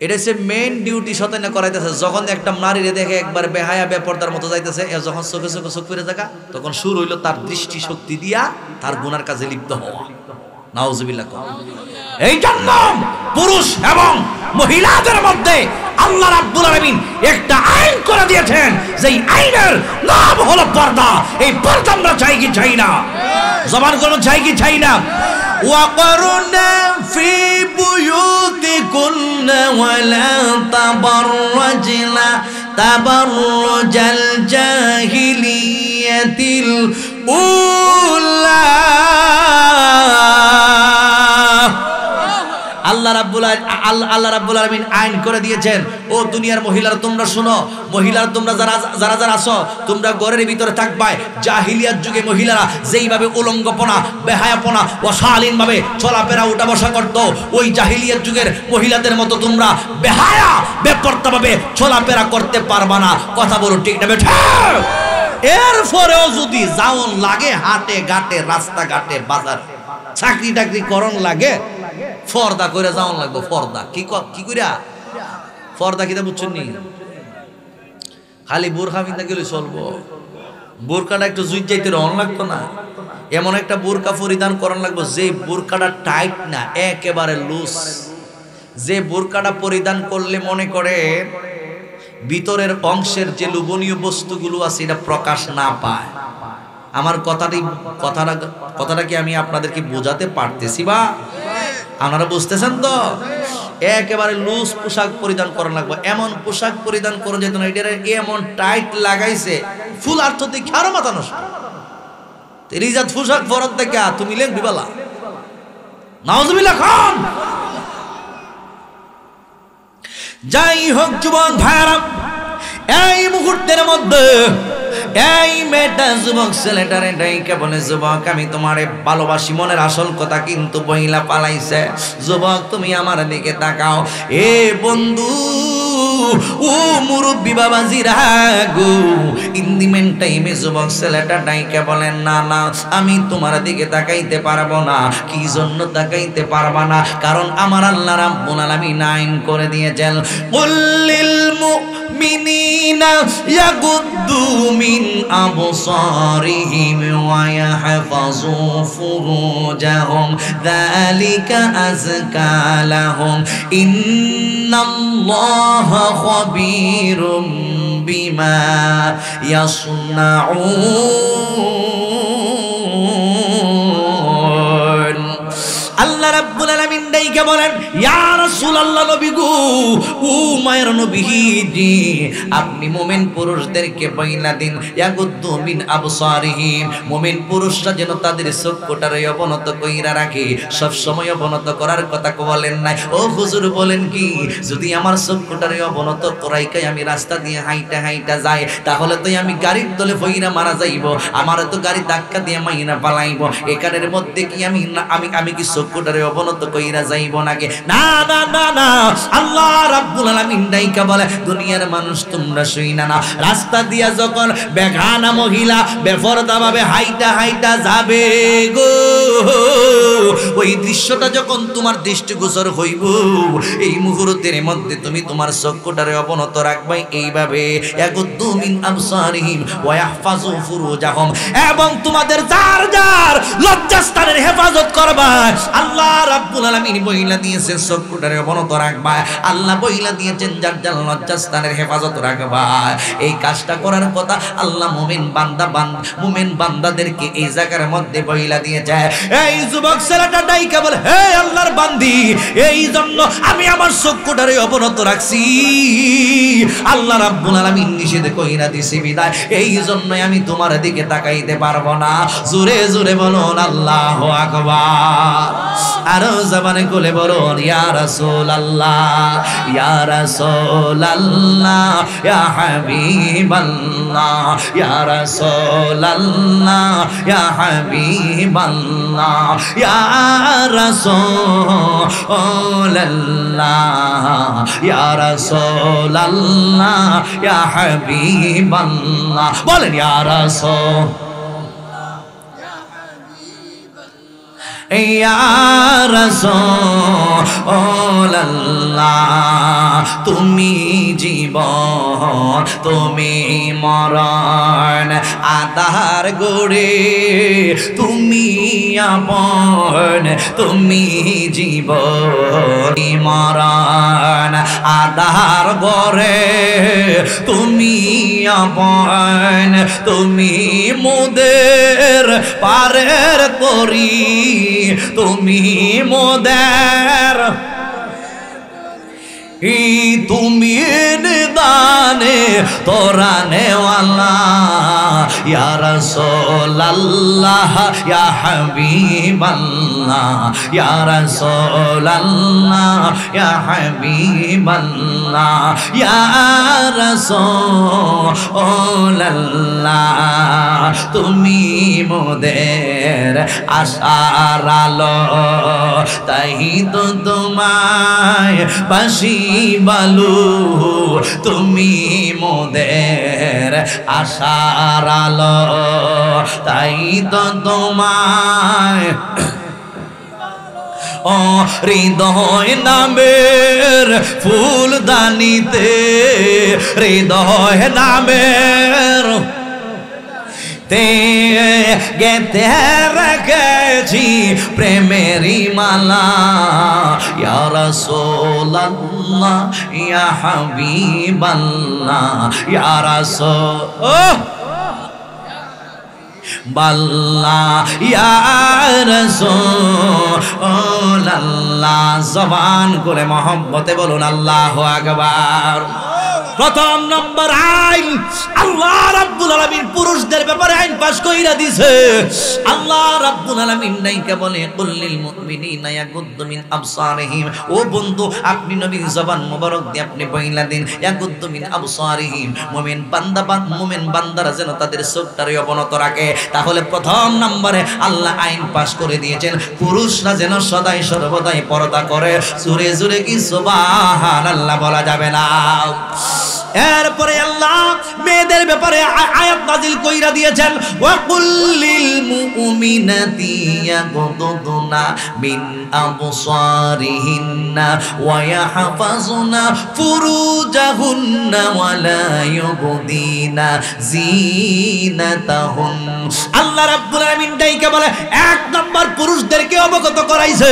এটা হচ্ছে মেইন ডিউটি শতান্য করাইতেছে। যখন একটা নারীরে দেখে একবার বেহায়া বেপরদার মতো যাইতেছে, যখন চোখে চোখে চোখ ফিরে থাকা, তখন শুরু হইলো তার দৃষ্টি শক্তি দিয়া তার গুনার কাজে লিপ্ত হওয়া। নাউজুবিল্লাহ। এই জন্য পুরুষ এবং মহিলাদের মধ্যে আল্লাহ রাব্বুল আলামিন একটা আইন করে দিয়েছেন, যেই আইনের নাম হলো পর্দা। এই পর্দা আমরা চাই কি চাই না? জবান করে চাই কি চাই না? ওয়াকরুনা ফি বুয়ুতিকুন্না ওয়ালা তাবাররাজনা তাবাররুজাল জাহিলিয়াতিল উলা। আল্লাহ রাব্বুল আলামিন আইন করে দিয়েছেন, ও দুনিয়ার মহিলারা তোমরা শুনো, মহিলারা তোমরা যারা আছো, তোমরা ঘরের ভিতরে থাকবা। জাহিলিয়াত যুগে মহিলারা যেইভাবে উলঙ্গপনা, বেহায়াপনা, অশালীনভাবে চলাফেরা উঠা বসা করতো, ওই জাহিলিয়াত যুগের মহিলাদের মতো তোমরা বেহায়া বেপরতাভাবে চলাফেরা করতে পারবা না। কথা বলো ঠিক না বেঠা? এরপরেও যদি যাওন লাগে হাটে ঘাটে, রাস্তাঘাটে, বাজার, চাকরি টাকরি করণ লাগে, পর্দা করে যাওয়ান লাগবে। পর্দা কি কইরা? পর্দা কিটা বুঝছেন নি? খালি বোরখা পিন্দা গেলে চলবো? বোরকাটা একটু জুই যাইতে রন লাগতো না? এমন একটা বোরকা পরিধান করান লাগবে যে বোরকাটা টাইট না, একেবারে লুজ, যে বোরকাটা পরিধান করলে মনে করে ভিতরের অংশের যে লোভনীয় বস্তুগুলো আছে এটা প্রকাশ না পায়। আমার কথাটা কি আমি আপনাদেরকে বোঝাতে পারতেছি বা আপনারা বুঝতেছেন তো? একেবারে লুজ পোশাক পরিধান করা লাগবে, এমন পোশাক পরিধান করা যেত না, এটা এমন টাইট লাগাইছে ফুল অর্থ দেখে আরো মাথা নষ্ট। রিজাত পোশাক ফরত দেখে তুমি লেন বিবালা। নাউজুবিল্লাহ খান। যাই হোক যুবক ভাইরা, এই মুহূর্তের মধ্যে এই মেয়েটা যুবক ছেলেটারে ডাইকা বলে, যুবক আমি তোমারে ভালোবাসি, মনের আসল কথা কিন্তু বইলা পালাইছে। যুবক তুমি আমার দিকে তাকাও। এ বন্ধু, ও মুরব্বি বাবাজিরা গো, ইন দি মেন টাইমে যুবক ছেলেটা ডাইকা বলেন, না না আমি তোমার দিকে তাকাইতে পারবো না। কি জন্য তাকাইতে পারবা না? কারণ আমার আল্লাহ রাব্বুল আলামিন আইন করে দিয়েছেন, কুল্লিল মুমিনিনা ইয়াগুদ্দু মিন আবসারিহিম ওয়া ইয়াহফাযু ফুরুজাহুম যালিকা আযকা লাহুম ইন্নাল্লাহা খাবীরুম বিমা ইয়াসনাউন। আল্লাহ রাব্বুল আলামিন ডাইকা বলেন, ইয়া রাসূলুল্লাহ নবী গো, ও মায়ের নবীজি, আপনি মুমিন পুরুষদেরকে বইলা দিন ইয়াগুদ্দু মিন আবসারিহিম, মুমিন পুরুষরা যেন তাদের চক্ষুটারে অবনত কইরা রাখে। সব সময় অবনত করার কথা বলেন নাই। ও হুজুর বলেন কি, যদি আমার চক্ষুটারে অবনত করাইকাই আমি রাস্তা দিয়ে হাইটা হাইটা যাই, তাহলে তো আমি গাড়ির তলে বইরা মারা যাইব, আমার তো গাড়ি ধাক্কা দিয়ে মাইনা পালাইব। এখানের মধ্যে কি আমি কি চক্ষুটারে অবনত কইরা যাইব নাকি? না না না না, আল্লাহ রাব্বুল আলামিন ডাইকা বলে, দুনিয়ার মানুষ তোমরা শুইনা না, রাস্তা দিয়া যখন বেগানা মহিলা বেপরদা ভাবে হাইটা হাইটা যাবে গো, ওই দৃশ্যটা যখন তোমার দৃষ্টিগোচর হইব, এই মুহূর্তের মধ্যে তুমি তোমার চক্ষুটারে অবনত রাখবাই এইভাবে, ইয়াগুদ্দু মিন আবসারিহিম ওয়া ইয়াহফাযু ফুরুজাহুম, এবং তোমাদের যার যার লজ্জাস্থানের হেফাজত করবা। আল্লাহ রাব্বুল আলামিন বইলা দিয়েছেন চক্ষুটারে অবনত রাখবা, আল্লাহ বইলা দিয়েছেন যার যার লজ্জাস্থানের হেফাজত রাখবা। এই কাজটা করার কথা আল্লাহ মুমিন বান্দাদেরকে এই জায়গার মধ্যে বইলা দিয়েছে। এই যুবক ছেলেটা ডাইকা বলে, হে আল্লাহর বান্দি, এই জন্য আমি আমার চক্ষুটারে অবনত রাখছি, আল্লাহ রাব্বুল আলামিন নিষেধ কইরা দিছি বিদায়, এই জন্যই আমি তোমার দিকে তাকাইতে পারবো না। জোরে জোরে বলুন আল্লাহু আকবার, আরো জবানে খুলে বলুন ইয়া রাসূলুল্লাহ, ইয়া রাসূলুল্লাহ, ইয়া হাবিবাল্লাহ, ইয়া রাসূলুল্লাহ, ইয়া হাবিবাল্লাহ, ইয়া রাসূলুল্লাহ, ইয়া রাসূলুল্লাহ, ইয়া হাবিবাল্লাহ। বলেন ইয়া রাসূল, ইয়া রাসূলুল্লাহ, তুমি জীবন তুমি মরণ, আধার গড়ে তুমি আপন, তুমি জীবন মরণ, আধার গড়ে তুমি আপন, তুমি মোদের পারের তরি, তুমি মোদের, তুমি নিদানে তোরানে ওয়ালা, ইয়া রাসূলুল্লাহ, ইয়া হাবিবাল্লাহ, ইয়া রাসূলুল্লাহ, ইয়া হাবিবাল্লাহ, ইয়া রাসূলুল্লাহ, তুমি মোদের আশার আলো, তাই তো তোমায় বাসি বালু, তুমি মোদের আশার আলো, তাই তো তোমায় হৃদয় নামের ফুলদানিতে, হৃদয় নামের তে গেতে রেখেছি প্রেমেরি মালা, ইয়া রাসূলুল্লাহ, ইয়া হাবিবাল্লাহ, ইয়া রাসূলুল্লাহ, ইয়া রাসূলুল্লাহ। জবান করে মহব্বতে বলুন আল্লাহু আকবার। প্রথম নম্বর আইন, আল্লাহ রাব্বুল আলামিন পুরুষদের ব্যাপারে আইন পাশ কইরা দিয়েছে। আল্লাহ রাব্বুল আলামিন নাইকা বলে, কুল্লিল মুমিনিনা ইয়াগুদ্দু মিন আবসারিহিম, ও বন্ধু আপনি নবীর জবান মোবারক দিয়ে আপনি বইলা দিন, ইয়াগুদ্দু মিন আবসারিহিম, মুমিন বান্দারা যেন তাদের চোখটারে অবনত রাখে। তাহলে প্রথম নম্বরে আল্লাহ আইন পাশ করে দিয়েছেন, পুরুষরা যেন সদাই সর্বদাই পর্দা করে। জোরে জোরে কি সুবহানাল্লাহ বলা যাবে না? এরপরে আল্লাহ মেয়েদের ব্যাপারে আয়াত নাজিল কইরা দিয়েছেন, ওয়া কুল্লিল মুমিনাতি ইয়াগুদুনা মিন আবসারিহিন্না ওয়া ইয়াহফাজুনা ফুরুজাহুন্না ওয়া লা ইউবদিনা জিনাতাহুন। আল্লাহ রাব্বুল আলামিন ডাইকা বলে এক নাম্বার পুরুষদেরকে অবগত করাইছে।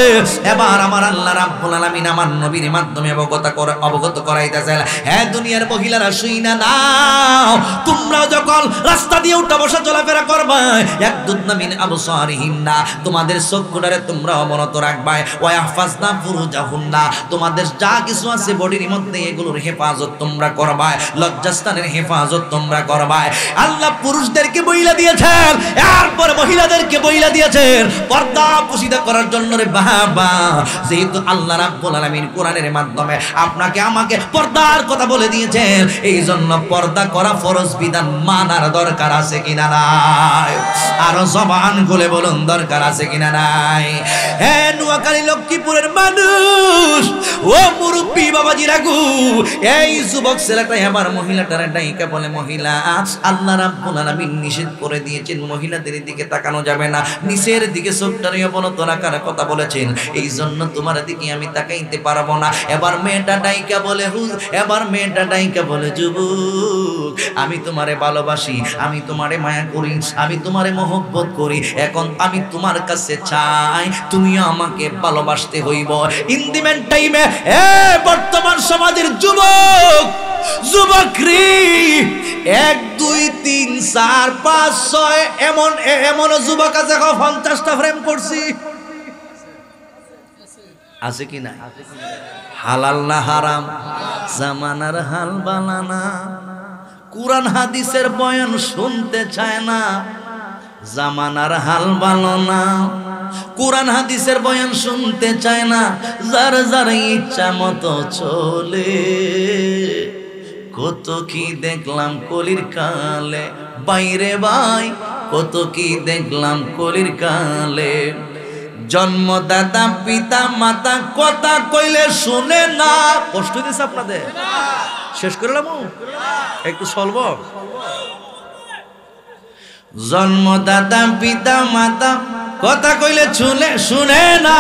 এবার আমার আল্লাহ রাব্বুল আলামিন আমার নবীর মাধ্যমে অবগত করাইতেছেন, হে দুনিয়ার মহিলারা শুইনা নাও, তোমরা যখন রাস্তা দিয়ে উঠা বসা চলাফেরা করবা, ইয়াগদুদনা মিন আবসারিহিন্না, তোমাদের চক্ষুটারে তোমরা অবনত রাখবা, ওয়া ইয়াহফাজনা ফুরুজাহুন্না, তোমাদের যা কিছু আছে বডির মধ্যে এগুলোর হেফাজত তোমরা করবা, লজ্জাস্থানের হেফাজত তোমরা করবা। আল্লাহ পুরুষদেরকে বইলা দিয়েছেন, এরপর মহিলাদেরকে বইলা দিয়েছেন পর্দা পুশিদা করার জন্য। রে বাবা, যেহেতু আল্লাহ রাব্বুল আলামিন কোরআনের মাধ্যমে আপনাকে আমাকে পর্দার কথা বলে দিয়েছেন, এই জন্য পর্দা করা ফরজ বিধান মানার দরকার আছে কিনা নাই? আরো জবান খুলে বলুন দরকার আছে কিনা নাই? হে নোয়াখালী লক্ষ্মীপুরের মানুষ, ও মুরব্বী বাবাজি রাগু, এই যুবক ছেলেটা এবার মহিলাটারে ডাইকা বলে, মহিলা আল্লাহ রাব্বুল আলামিন নিষেধ করে দিয়েছেন মহিলাদের দিকে তাকানো যাবে না, নিচের দিকে চোখটারে অবনত রাখার কথা বলেছেন, এই জন্য তোমার দিকে আমি তাকাইতে পারবো না। এবার মেয়েটা ডাইকা বলে, এবার মেয়েটা ডাইকা বলে, যুবক আমি তোমারে ভালোবাসি, আমি তোমারে মায়া করি, আমি তোমারে মহব্বত করি, এখন আমি তোমার কাছে চাই তুমিও আমাকে ভালোবাসতে হইব। ইন দি মেন টাইমে বর্তমান সমাজের যুবকরি 1 2 3 4 5 6 এমন যুবক আছে 50টা ফ্রেম করছি, আছে কি না? হালাল না হারাম? জামানার হাল বালানা, কুরআন হাদিসের বয়ান শুনতে চায় না, জামানার হাল বালানা, কুরআন হাদিসের বয়ান শুনতে চায় না, যার যার ইচ্ছা মতো চলে। কত কি দেখলাম কলির কালে, বাইরে ভাই কত কি দেখলাম কলির কালে। জন্মদাতা পিতা মাতা কথা কইলে শুনে না। কষ্ট হইতেছে আপনাদের? শেষ করলাম একটু সলব। জন্মদাতা পিতা মাতা কথা কইলে শুনে না,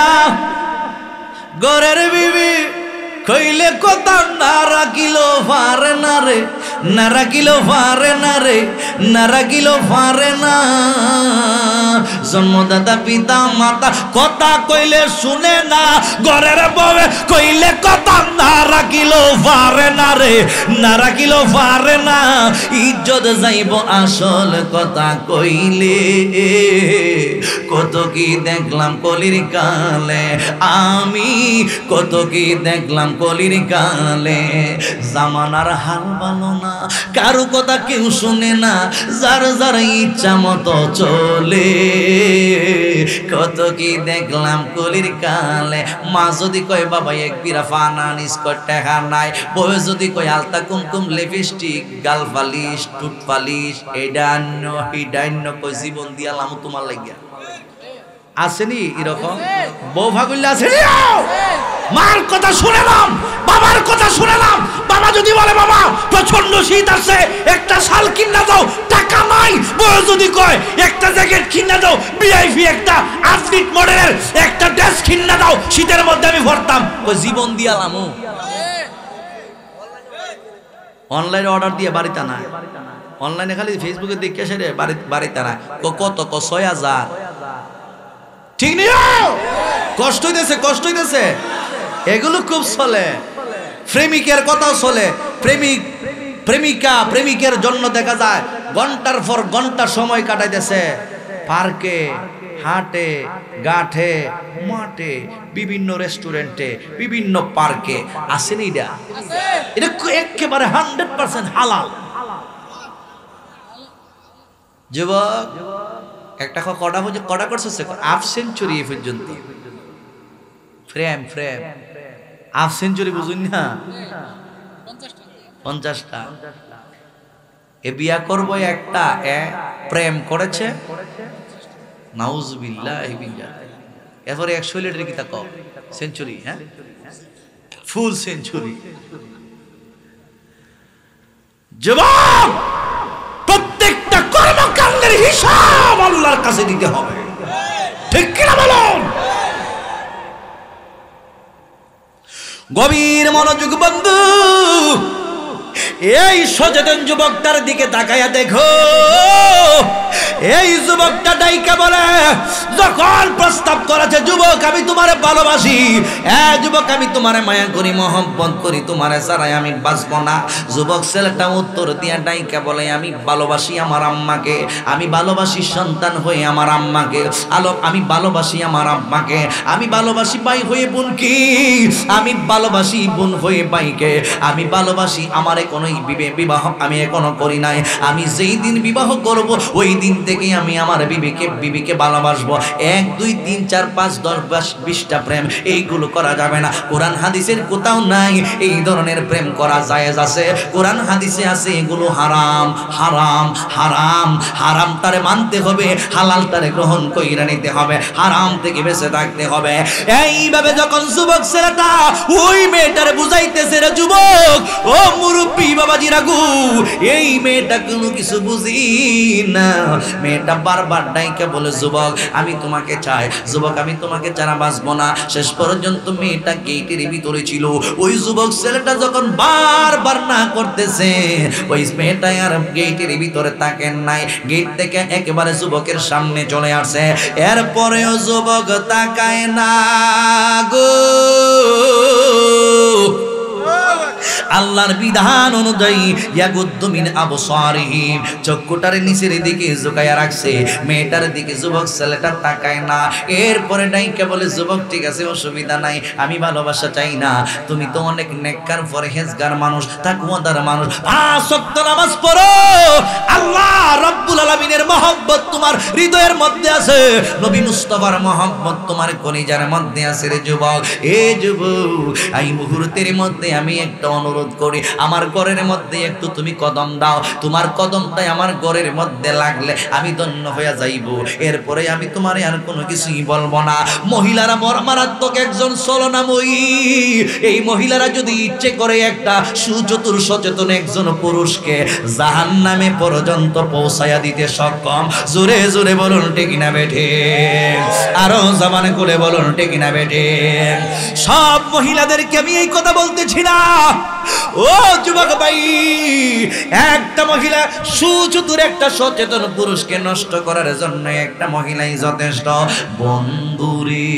ঘরের বিবি কইলে কথা না রাখিল পারে না রে, না রাখিল পারে না রে, না রাখিল পারে না। জন্মদাতা পিতা মাতা কথা কইলে শুনে না, ঘরের বউ কইলে কথা না রাখিল পারে না রে, না রাখিল পারে না। ইজ্জত যাইব আসল কথা কইলে, কত কি দেখলাম কলির কালে, আমি কত কি দেখলাম কলির কালে। জামানার হাল ভালো না, কারো কথা কেউ শুনে না, যার যার ইচ্ছা মতো চলে। কত কি দেখলাম কলির কালে। মা যদি কয় বাবা এক বিরা ফানা নিষ্কট টাকা নাই, বউ যদি কয় আলতা কুমকুম লিপস্টিক গাল পালিশ টুট পালিশ এডান্য হিডান্য কয় জীবন দিয়ালাম তোমার লাগিয়া। আসেনি এরকম বউ ভাগুল্লা? আসেনি? মার কথা শুনেলাম, বাবার কথা শুনেলাম, বাবা যদি বলে বাবা প্রচন্ড শীত আছে একটা শাল কিনা দাও, টাকা নাই, বউ যদি কয় একটা জ্যাকেট কিনা দাও, ভিআইপি একটা আফরিক মডেলের একটা ড্রেস কিনা দাও, শীতের মধ্যে আমি ভরতাম, ওই জীবন দিয়ালাম। অনলাইনে অর্ডার দিয়ে বাড়িতে না, অনলাইনে খালি ফেসবুকে দেখে সেরে বাড়িতে না। কত 6000, ঠিক নেই? কষ্ট হইতেছে, কষ্ট হইতেছে। এগুলো খুব চলে। প্রেমিকের কথাও চলে। প্রেমিকা প্রেমিকের জন্য দেখা যায় ঘন্টার পর ঘন্টা সময় কাটাইতেছে পার্কে, হাটে, গাঠে, মাঠে, বিভিন্ন রেস্টুরেন্টে, বিভিন্ন পার্কে। আসেনি? এটা একেবারে 100% হালাল। যুবক একটা কটা করছে 1/2 সেঞ্চুরি পর্যন্ত ফ্রেম ফ্রেম 1/2 সেঞ্চুরি বুঝুন না, 50টা। এ বিয়া করবো একটা, প্রেম করেছে নাউজুবিল্লাহি বিল্লাহ, এরপরে 100 লিটার কি তা সেঞ্চুরি, হ্যাঁ ফুল সেঞ্চুরি। যুবক, প্রত্যেকটা কর্মকাণ্ডের হিসাব আল্লাহর কাছে দিতে হবে, ঠিক কিনা বলুন? গভীর মনোযোগ বন্ধু, এই সচেতন যুবকটার দিকে তাকায়া দেখো। এই যুবকটা ডাইকা বলে, যখন প্রস্তাব করেছে, যুবক আমি তোমারে ভালোবাসি, যুবক আমি তোমারে মায়া করি, মহব্বত করি, তোমারে ছাড়াই আমি বাঁচবো না। যুবক ছেলেটা উত্তর দিয়া ডাইকা বলে, আমি ভালোবাসি আমার আম্মাকে, আমি ভালোবাসি সন্তান হয়ে আমার আম্মাকে, আমি ভালোবাসি আমার আম্মাকে, আমি ভালোবাসি ভাই হয়ে বোনকে, আমি ভালোবাসি বোন হয়ে ভাইকে, আমি ভালোবাসি আমার কোনো বিবাহ আমি এখনো করি নাই। আমি যেই দিন বিবাহ করব ওই দিন থেকে আমি আমার বিবিকে ভালোবাসবো। 1 2 3 4 5 10 20টা প্রেম এইগুলো করা যাবে না। কোরআন হাদিসের কোথাও নাই এই ধরনের প্রেম করা জায়েজ আছে। কোরআন হাদিসে আছে এগুলো হারাম হারাম হারাম। হারাম তারে মানতে হবে, হালাল তারে গ্রহণ কইরা নিতে হবে, হারাম থেকে বেঁচে থাকতে হবে। এইভাবে যখন যুবক ছেলেটা ওই মেয়েটারে বুঝাইতেছে, রে যুবক, ও মুরব্বী বাবাজিরা গো, এই মেয়েটা কোনো কিছু বুঝি না। মেয়েটা বারবার ডাইকা বলে, যুবক আমি তোমাকে চাই, যুবক আমি তোমাকে ছাড়া বাঁচবো না। শেষ পর্যন্ত মেয়েটা গেটের ভিতরে ছিল। ওই যুবক ছেলেটা যখন বারবার না করতেছে, ওই মেয়েটা আর গেটের ভিতরে তাকেন নাই, গেট থেকে একেবারে যুবকের সামনে চলে আসে। এরপরেও যুবক তাকায় না গো। আল্লাহর বিধান অনুযায়ী ইয়াগুদ্দু মিন আবসারিহিম, চক্ষুটারে নিচের দিকে ঝুঁকায়া রাখছে, মেয়েটার দিকে যুবক ছেলেটা তাকায় না। এরপরে ডাইকা বলে, যুবক ঠিক আছে অসুবিধা নাই, আমি ভালোবাসা চাই না, তুমি তো অনেক নেককার পরহেজগার মানুষ, তাকওয়াদার মানুষ, 5 ওয়াক্ত নামাজ পড়ো, আল্লাহ রাব্বুল আলামিনের মহব্বত তোমার হৃদয়ের মধ্যে আছে, নবী মুস্তাফার মহব্বত তোমার কলিজার মধ্যে আছে। রে যুবক, এ যুবক, এই মুহূর্তের মধ্যে আমি একটা অনুরোধ করি, আমার ঘরের মধ্যে একটু তুমি কদম দাও, তোমার কদমটাই আমার ঘরের মধ্যে লাগলে আমি ধন্য হয়ে যাইব। এরপরে আমি তোমারে আর কোনো কিছুই বলবো না। মহিলারা মারাত্মক একজন ছলনাময়ী। এই মহিলারা যদি ইচ্ছে করে একটা সুচতুর সচেতন একজন পুরুষকে জাহান্নামে পর্যন্ত পৌঁছায়া দিতে সক্ষম। জোরে জোরে বলুন ঠিক না বেঠে? আরো জবানে করে বলুন ঠিক না বেঠে? সব মহিলাদেরকে আমি এই কথা বলতেছি না। ও যুবক ভাই, একটা মহিলা সুচতুর একটা সচেতন পুরুষকে নষ্ট করার জন্য একটা মহিলাই যথেষ্ট। বন্ধুরে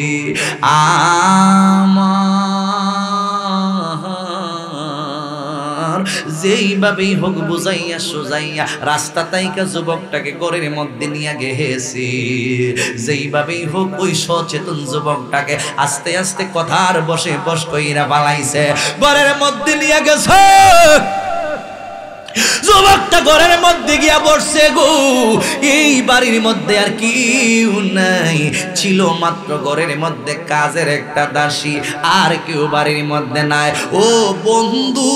আমার যেইভাবেই হোক বুঝাইয়া সোজাইয়া রাস্তা তাইকা যুবকটাকে ঘরের মধ্যে নিয়ে গেছি, যেইভাবেই হোক ওই সচেতন যুবকটাকে আস্তে আস্তে কথার বসে বস কইরা পালাইছে, ঘরের মধ্যে নিয়ে গেছে। যুবকটা ঘরের মধ্যে গিয়া বসছে গো। এই বাড়ির মধ্যে আর কেউ নাই, ছিল মাত্র ঘরের মধ্যে কাজের একটা দাসী, আর কেউ বাড়ির মধ্যে নাই। ও বন্ধু,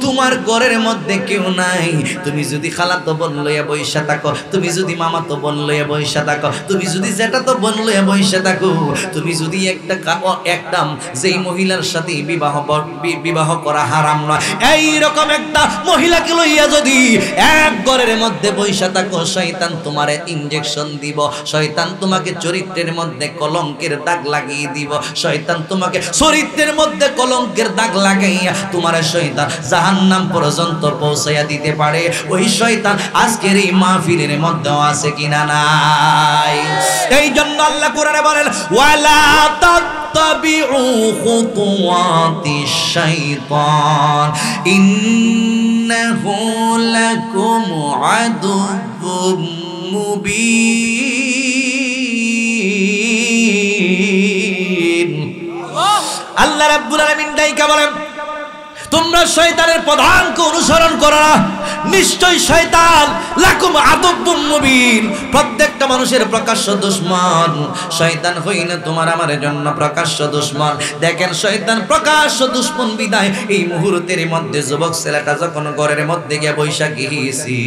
তোমার ঘরের মধ্যে কেউ নাই, তুমি যদি খালাতো বোন লইয়া বইসা থাকো, তুমি যদি মামাতো বোন লইয়া বইসা থাকো, তুমি যদি জ্যাঠাতো বোন লইয়া বইসা থাকো, তুমি যদি একটা যেই মহিলার সাথে বিবাহ করা হারাম নয়, এইরকম একটা মহিলাকে লইয়া যদি এক ঘরের মধ্যে বইসা থাকো, শয়তান তোমারে ইনজেকশন দিব, শয়তান তোমাকে চরিত্রের মধ্যে কলঙ্কের দাগ লাগিয়ে দিব, শয়তান তোমাকে চরিত্রের মধ্যে কলঙ্কের দাগ লাগাইয়া তোমারে শয়তান জাহান্নাম পর্যন্ত পৌঁছাইয়া দিতে পারে। ওই শয়তান আজকের এই মাহফিলের মধ্যেও আছে কিনা নাই? এই জন্য আল্লাহ কোরআনে বলেন, ওয়ালা তাত্তাবিউ খুতুওয়াতিশ শাইতান ইন্নাহু লাকুম আদুউম মুবিন। আল্লাহ রাব্বুল আলামিন ডাইকা বলেন, তোমরা শয়তানের প্রধানকে অনুসরণ করো না, নিশ্চয় শয়তান লাকুম আদুউম মুবিন, প্রত্যেকটা মানুষের প্রকাশ্য দুশমন। শয়তান হইলে তোমার আমার জন্য প্রকাশ্য দুশমন। দেখেন শয়তান প্রকাশ্য দুশমন বিদায় এই মুহূর্তের মধ্যে যুবক ছেলেটা যখন ঘরের মধ্যে গিয়ে বৈশা গিয়েছি,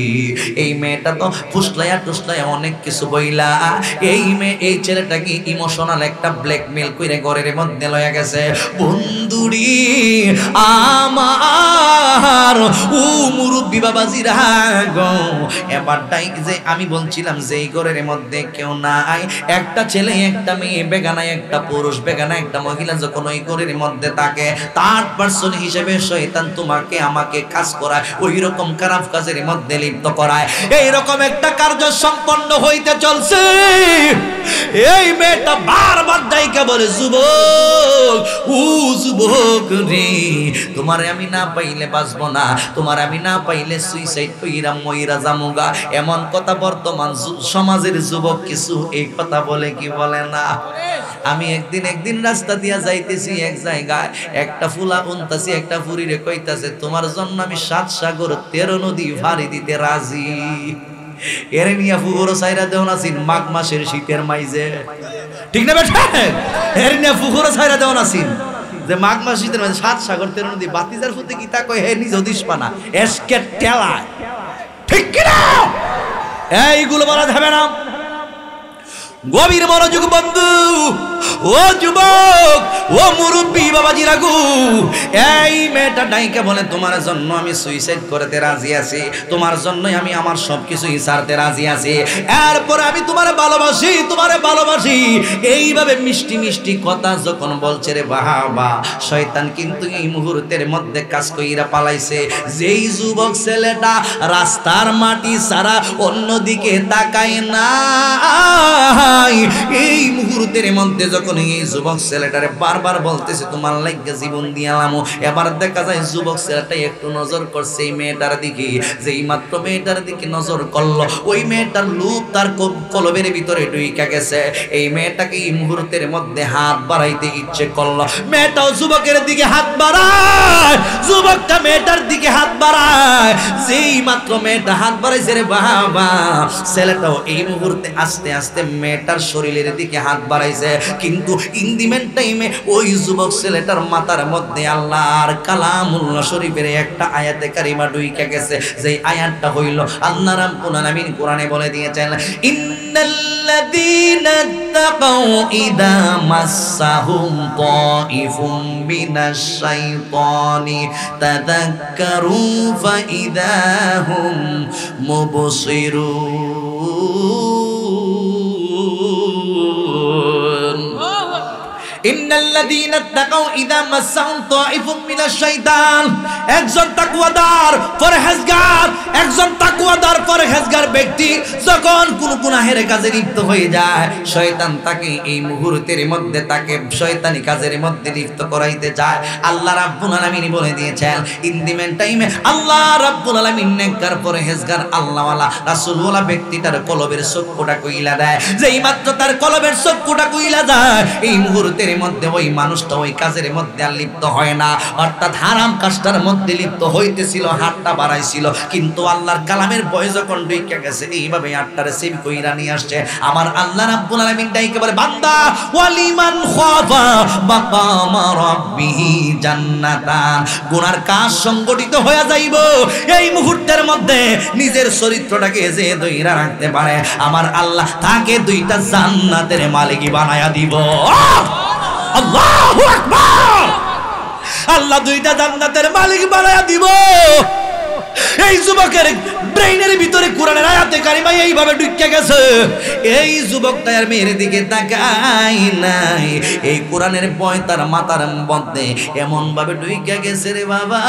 এই মেয়েটা তো ফুসলাইয়া টুসলাইয়া অনেক কিছু বইলা, এই ছেলেটাকে ইমোশনাল একটা ব্ল্যাকমেল করে ঘরের মধ্যে লইয়া গেছে। বন্ধুরি আমার ও মুরব্বি বাবাজিরা গো, এবার যে আমি বলছিলাম যে এই ঘরের মধ্যে কেউ নাই, একটা ছেলে একটা মেয়ে বেগানা একটা পুরুষ বেগানা একটা মহিলা যখন ওই ঘরের মধ্যে থাকে, তার পার্সন হিসেবে শয়তান তোমাকে আমাকে কাজ করায়, ওই রকম খারাপ কাজের মধ্যে লিপ্ত করায়। এইরকম একটা কার্য সম্পন্ন হইতে চলছে। এই মেয়েটা বারবার ডাইকা বলে, যুবক ও যুবক রে, তোমারে আমি না পাইলে বাঁচবো না, তোমার আমি না পাইলে সুইসাইড কইরা মইরা জামুগা। এমন কথা বর্তমান সমাজের যুবক কিছু এই কথা বলে কি বলে না? আমি একদিন রাস্তা দিয়া যাইতেছি, এক জায়গায় একটা ফুলা উনতাছি, একটা ফুরিরে কইতাছে, তোমার জন্য আমি 7 সাগর 13 নদী ভারি দিতে রাজি। এরে নিয়া ফুকুরো সাইরা দেও না সিন মাঘ মাসের শীতের মাইজে, ঠিক না বেটা? এরে নিয়া ফুকুরো সাইরা দেও না সিন যে মাঘ মাস শীতের মাইজে 7 সাগর 13 নদী বাতিজার ফুতে কি তা কয় হে নিজ দিশপানা এসকে টেলা, ঠিক কি না? এইগুলো বলা যাবে না। গভীর মনোযোগ বন্ধু, ও যুবক, ও মুরব্বী বাবাজিরা গো, এই মেয়েটা ডাইকা বলে, তোমার জন্য আমি সুইসাইড করতে রাজি আছি, তোমার জন্যই আমি আমার সবকিছুই ছাড়তে রাজি আছি, এরপর আমি তোমারে ভালোবাসি, তোমারে ভালোবাসি। এইভাবে মিষ্টি মিষ্টি কথা যখন বলছে রে বাবা, শয়তান কিন্তু এই মুহূর্তের মধ্যে কাজ কইরা পালাইছে। যেই যুবক ছেলেটা রাস্তার মাটি ছাড়া অন্যদিকে তাকায় না, এই মুহূর্তের মধ্যে যখন এই যুবক ছেলেটারে বারবার বলতেছে তোমার লাগা জীবন দিয়ালাম, এবার দেখা যায় যুবক ছেলেটা একটু নজর করছে এই মেয়েটার দিকে। যেই মাত্র মেয়েটার দিকে নজর করলো, ওই মেয়েটার লুপ তার কলবের ভিতরে ঢুইকা গেছে। এই মেয়েটাকে এই মুহূর্তের মধ্যে হাত বাড়াইতে ইচ্ছে করলো, মেয়েটাও যুবকের দিকে হাত বাড়ায়, যুবকটা মেয়েটার দিকে হাত বাড়ায়। যেই মাত্র মেয়েটা হাত বাড়াইছে রে বাবা, ছেলেটাও এই মুহূর্তে আস্তে আস্তে মেয়েটার শরীরের দিকে হাত বাড়াইছে। কিন্তু ইন দি মেন টাইমে ওই যুবক ছেলেটার মাথার মধ্যে আল্লাহর কালামুল্লাহ শরীফের একটা আয়াতে কারিমা ঢুইকা গেছে। যেই আয়াতটা হইল আল্লাহ রাব্বুল আলামিন কোরআনে বলে দিয়েছেন, ইন্নাল্লাযীনা তাকাউ ইযা মাসসাহুম তাইফুম মিনাশ শাইতানি তাযাক্কারু ফাইযা হুম মুবসিরুন। ইন্নাল্লাযীনা তাকাউ ইযা মাসসাহুম তাইফুম মিনাশ শাইতান, একজন তাকওয়াদার পরহেজগার, একজন তাকওয়াদার পরহেজগার ব্যক্তি যখন কোন গুনাহের কাজে লিপ্ত হয়ে যায়, শয়তান তাকে এই মুহূর্তের মধ্যে তাকে শয়তানি কাজের মধ্যে লিপ্ত করাইতে চায়। আল্লাহ রাব্বুল আলামিন বলে দিয়েছেন, ইন দি মেন টাইমে আল্লাহ রাব্বুল আলামিন নেককার পরহেজগার আল্লাহওয়ালা রাসূলওয়ালা ব্যক্তিটার কলবের চক্ষুটা কইলা দেয়। যেই মাত্র তার কলবের চক্ষুটা কইলা যায়, এই মুহূর্তের মধ্যে ওই মানুষটা ওই কাজের মধ্যে আর লিপ্ত হয় না, অর্থাৎ হারাম কাজটার মধ্যে লিপ্ত হইতেছিল, হাতটা বাড়াইছিল, কিন্তু আল্লাহর কালামের ভয় যখন ঢুইকা গেছে, এইভাবে হাতটারে সেভ কইরা নিয়ে আসছে। আমার আল্লাহ রাব্বুল আলামিন ডাইকে বলে, বান্দা ওয়ালিমান খাফা মাকামা রাব্বিহি জান্নাতান, গুনার কাজ সংগঠিত হয়ে যাইব। এই মুহূর্তের মধ্যে নিজের চরিত্রটাকে যে ধইরা রাখতে পারে, আমার আল্লাহ তাকে 2টা জান্নাতের মালিক বানায়া দিব। আল্লাহু আকবার! আল্লাহ 2টা জান্নাতের মালিক বানায়া দিব। এই যুবকের ব্রেইনের ভিতরে কোরআনের আয়াতে কারিমা এইভাবে ঢুকে গেছে, এই যুবকটা আর মেয়ের দিকে তাকাই নাই। এই কোরআনের ভয় তার মাথার মধ্যে এমন ভাবে ঢুকে গেছে রে বাবা,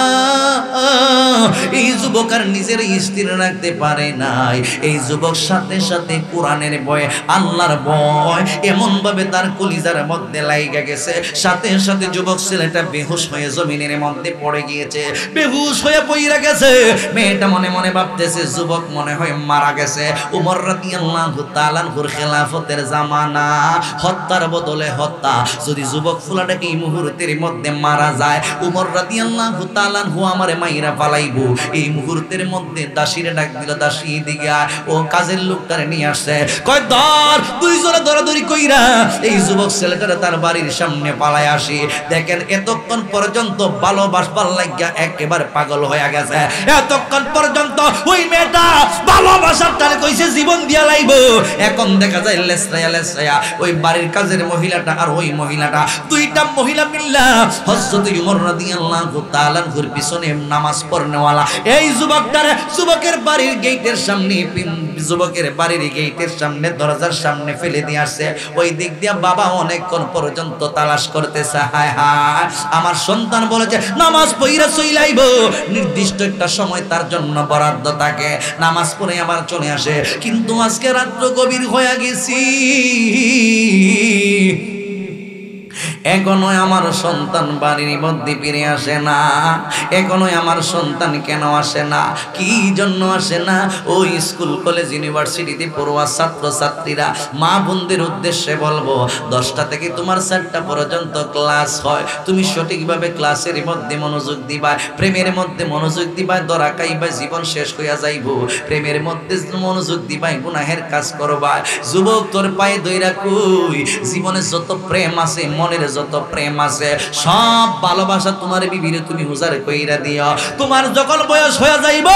এই যুবক আর নিজের স্থির রাখতে পারে নাই। এই যুবক সাথে সাথে কোরআনের ভয়, আল্লাহর ভয় এমন ভাবে তার কলিজার মধ্যে লাইগা গেছে, সাথে সাথে যুবক ছেলেটা বেহুশ হয়ে জমিনের মধ্যে পড়ে গিয়েছে। বেহুশ হয়ে পইরা গেছে। মেয়েটা মনে মনে ভাবতেছে যুবক মনে হয় মারা গেছে। উমর রাদিয়াল্লাহু তাআলা আনহুর খেলাফতের জামানা, হত্যার বদলে হত্যা। যদি যুবক ফুলাটা এই মুহূর্তের মধ্যে মারা যায়, উমর রাদিয়াল্লাহু তাআলা আনহু আমারে মাইরা পালাইবো। এই মুহূর্তের মধ্যে দাসীরে ডাক দিল, দাসী দিকে ও কাজের লোকটারে নিয়ে আসছে, কয় ধর। দুইজনে দরাদরি কইরা এই যুবক ছেলেটারে তার বাড়ির সামনে পালায় আসি। দেখেন এতক্ষণ পর্যন্ত ভালোবাসবার লাগিয়া একেবারে পাগল হয়ে গেছে। এতক্ষণ পর্যন্ত ওই মেয়েটা ভালোবাসার টানে কইছে জীবন দিয়া লাইব, এখন দেখা যায় লেসরায়া লেসরায়া ওই বাড়ির কাজের মহিলাটা আর ওই মহিলাটা দুইটা মহিলা মিল্লা হযরত ওমর রাদিয়াল্লাহু তাআলা আনহুর পিছনে নামাজ পড়নেওয়ালা এই যুবকের বাড়ির গেটের সামনে যুবকের বাড়ির গেটের সামনে দরজার সামনে ফেলে দিয়ে আসছে। ওই দিক দিয়ে বাবা অনেকক্ষণ পর্যন্ত তালাশ করতেছে, হায় হায় আমার সন্তান বলেছে নামাজ পড়া চইলাইব, নির্দিষ্ট একটা সময় তার জন্য বরাদ্দ থাকে, নামাজ পড়ে আবার চলে আসে। কিন্তু আজকে রাত্র গভীর হয়ে গেছি, এখনো আমার সন্তান বাড়ির মধ্যে ফিরে আসে না, এখনো আমার সন্তান কেন আসে না, কি জন্য আসে না? ওই স্কুল কলেজ ইউনিভার্সিটিতে পড়ুয়া ছাত্র ছাত্রীরা মা বোনদের উদ্দেশ্যে বলবো 10টা থেকে তোমার 4টা পর্যন্ত ক্লাস হয়, তুমি সঠিকভাবে ক্লাসের মধ্যে মনোযোগ দিবা, প্রেমের মধ্যে মনোযোগ দিবা, দরা খাইবা জীবন শেষ হইয়া যাইব, প্রেমের মধ্যে মনোযোগ দিবা, গুনাহের কাজ করবা। যুবক তোর পায়ে দইরা কই জীবনে যত প্রেম আছে, মনের যত প্রেম আছে, সব ভালোবাসা তোমার বিবিরে তুমি উজাড় কইরা দিও। তোমার যখন বয়স হয়ে যাইব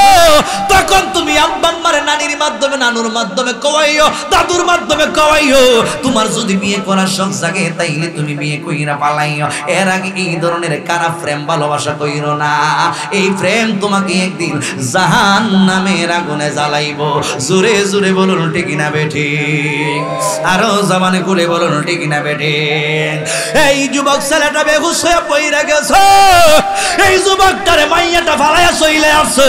তখন তুমি আব্বা আম্মার নানির মাধ্যমে নানুর মাধ্যমে কওয়াইও, দাদুর মাধ্যমে কওয়াইও। তোমার যদি বিয়ে করার শখ জাগে তাইলে তুমি বিয়ে কইরা পালাইও। এর আগে এই ধরনের কারা প্রেম ভালোবাসা কইরো না, এই প্রেম তোমাকে একদিন জাহান্নামের আগুনে জ্বালাইব। জোরে জোরে বলুন ঠিক না বেঠি, আরো জবানে খুলে বলুন ঠিক না বেঠি। এই যুবক ছেলেটা বেহুশ হয়ে পইরা গেছে, এই যুবকটারে মাইয়াটা ফালাইয়া চইলে আসছে।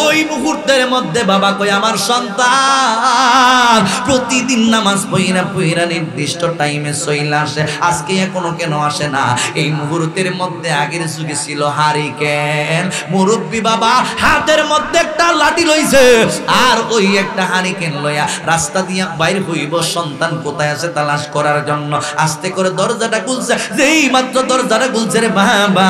ওই মুহূর্তের মধ্যে বাবা কই আমার সন্তান প্রতিদিন নামাজ পইরা নির্দিষ্ট টাইমে চইলে আসে, আজকে এখনো কেন আসে না? এই মুহূর্তের মধ্যে আগের যুগে ছিল হারিকেন, মুরব্বী বাবা হাতের মধ্যে একটা লাঠি লইছে আর ওই একটা হারিকেন লইয়া রাস্তা দিয়া বাইর হইব সন্তান কোথায় আছে তালাশ করার জন্য। আস্তে করে দরজাটা খুলছে, যেই মাত্র দরজাটা খুলছে রে বাবা,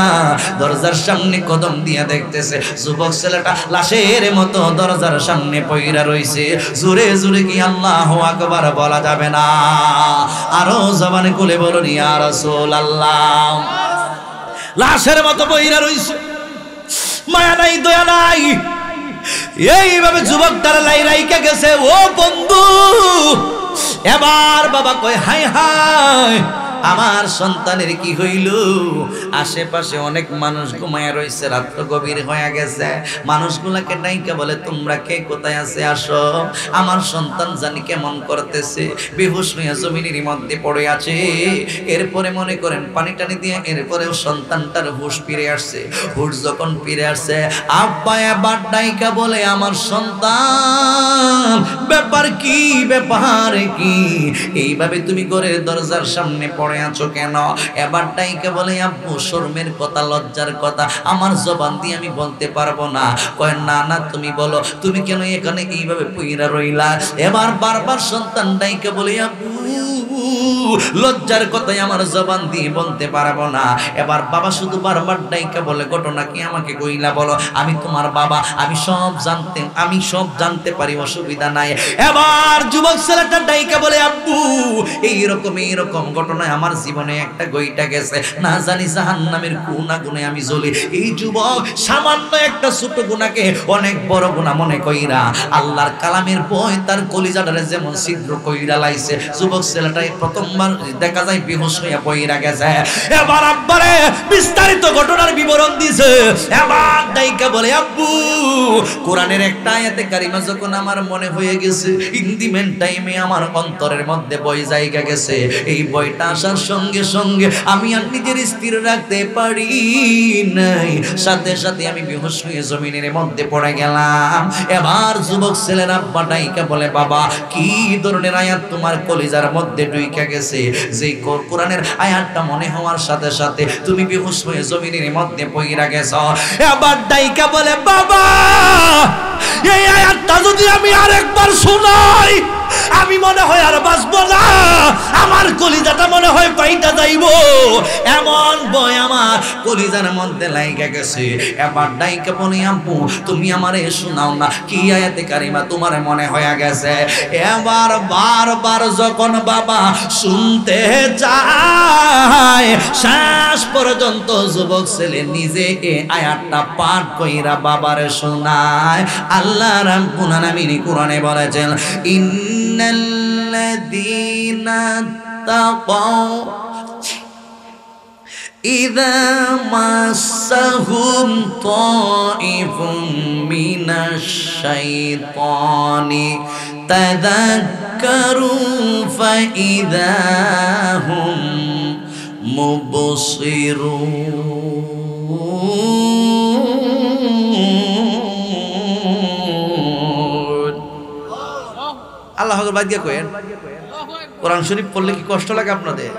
দরজার সামনে কদম দিয়া দেখতেছে যুবক ছেলেটা লাশের মতো দরজার সামনে পইরা রইছে। জোরে জোরে কি আল্লাহু আকবার বলা যাবে না? আরো জবানে খুলে বলুন ইয়া রাসূলুল্লাহ। লাশের মতো পইরা রইছে, মায়া নাই দয়া নাই। এইভাবে যুবকটার লাইরাইকা গেছে। ও বন্ধু, এবার বাবা কয় হায় হায় আমার সন্তানের কি হইল? আশেপাশে অনেক মানুষ ঘুমায়া রয়েছে, রাত্র গভীর হয়ে গেছে। মানুষগুলাকে ডাইকা বলে তোমরা কে কোথায় আছে আসো, আমার সন্তান জানি কেমন করতেছে, বেহুশ হইয়া জমিনের মধ্যে পড়ে আছে। এরপরে মনে করেন পানি টানি দিয়ে এরপরেও সন্তানটার হুশ ফিরে আসছে। হুশ যখন ফিরে আসছে আব্বা এবার ডাইকা বলে আমার সন্তান ব্যাপার কি, ব্যাপার কি, এইভাবে তুমি ঘরের দরজার সামনে পড়ে আছো কেন? এবার ডাইকা বলে আব্বু শরমের কথা, লজ্জার কথা আমার জবান দিয়ে আমি বলতে পারবো না। কয় না না তুমি বলো, তুমি কেন এখানে এইভাবে পইরা রইলা? এবার বারবার সন্তান ডাইকা বলে আব্বু লজ্জার কথাই আমার জবান দিয়ে বলতে পারবো না। এবার বাবা শুধু বারবার ডাইকা বলে ঘটনা কি আমাকে কইলা বলো, আমি তোমার বাবা, আমি সব জানতে পারি, অসুবিধা নাই। এবার যুবক ছেলেটা ডাইকা বলে আব্বু এইরকম ঘটনায় আমার জীবনে একটা গইটা গেছে, না জানি জাহান্নামের কোন আগুনে আমি জ্বলি। এই যুবক সামান্য একটা ছোট গুনাহকে অনেক বড় গুনাহ মনে কইরা আল্লাহর কালামের ভয় তার কলিজাটারে যেমন ছিদ্র কইরা লাইছে। যুবক ছেলেটাই প্রথমবার দেখা যায় বেহুশ হইয়া পইরা গেছে। এবার আব্বারে বিস্তারিত ঘটনার বিবরণ দিছে। এবার ডাইকা বলে আব্বু কোরআনের একটা আয়াতে কারিমা যখন আমার মনে হয়ে গেছে, ইন দি মেন টাইমে আমার অন্তরের মধ্যে বই জায়গা গেছে। এই বইটা আসার সঙ্গে সঙ্গে আমি আর নিজের স্থির রাখতে পারি নাই, সাথে সাথে আমি বেহুশ হয়ে জমিনের মধ্যে পড়ে গেলাম। এবার যুবক ছেলের আব্বা ডাইকা বলে বাবা কি ধরনের আয়াত তোমার কলিজার মধ্যে ঢুইকা গেছে, যে কোরআনের আয়াতটা মনে হওয়ার সাথে সাথে তুমি বেহুশ হয়ে জমিনের মধ্যে পইরা গেছো। এবার ডাইকা বলে বাবা এই আয়াতটা যদি আমি আরেকবার শোনাই আমি মনে হয় আর বাঁচবো না, আমার কলিজাটা মনে হয় পাইটা যাইব, এমন ভয় আমার কলিজার মধ্যে লাইগা গেছে। এবার ডাইকে বলি আম্পু তুমি আমারে শোনাও না কি আয়াতে কারিমা তোমার মনে হয়ে গেছে। এবার বারবার যখন বাবা শুনতে চায় শেষ পর্যন্ত যুবক ছেলে নিজে এই আয়াতটা পাঠ কইরা বাবারে শোনায়। আল্লাহ রাব্বুল আলামিন কোরআনে বলেছেন ইন্নাল্লাযীনা তাকাও ইযা মাসাহুম তাইফুম মিনাশ শাইতানি তাযাক্কারু ফাইযা হুম মুবসিরুন। আল্লাহ আকবার বাদ দিয়া কইেন কোরআন শরীফ পড়লে কি কষ্ট লাগে আপনাদের?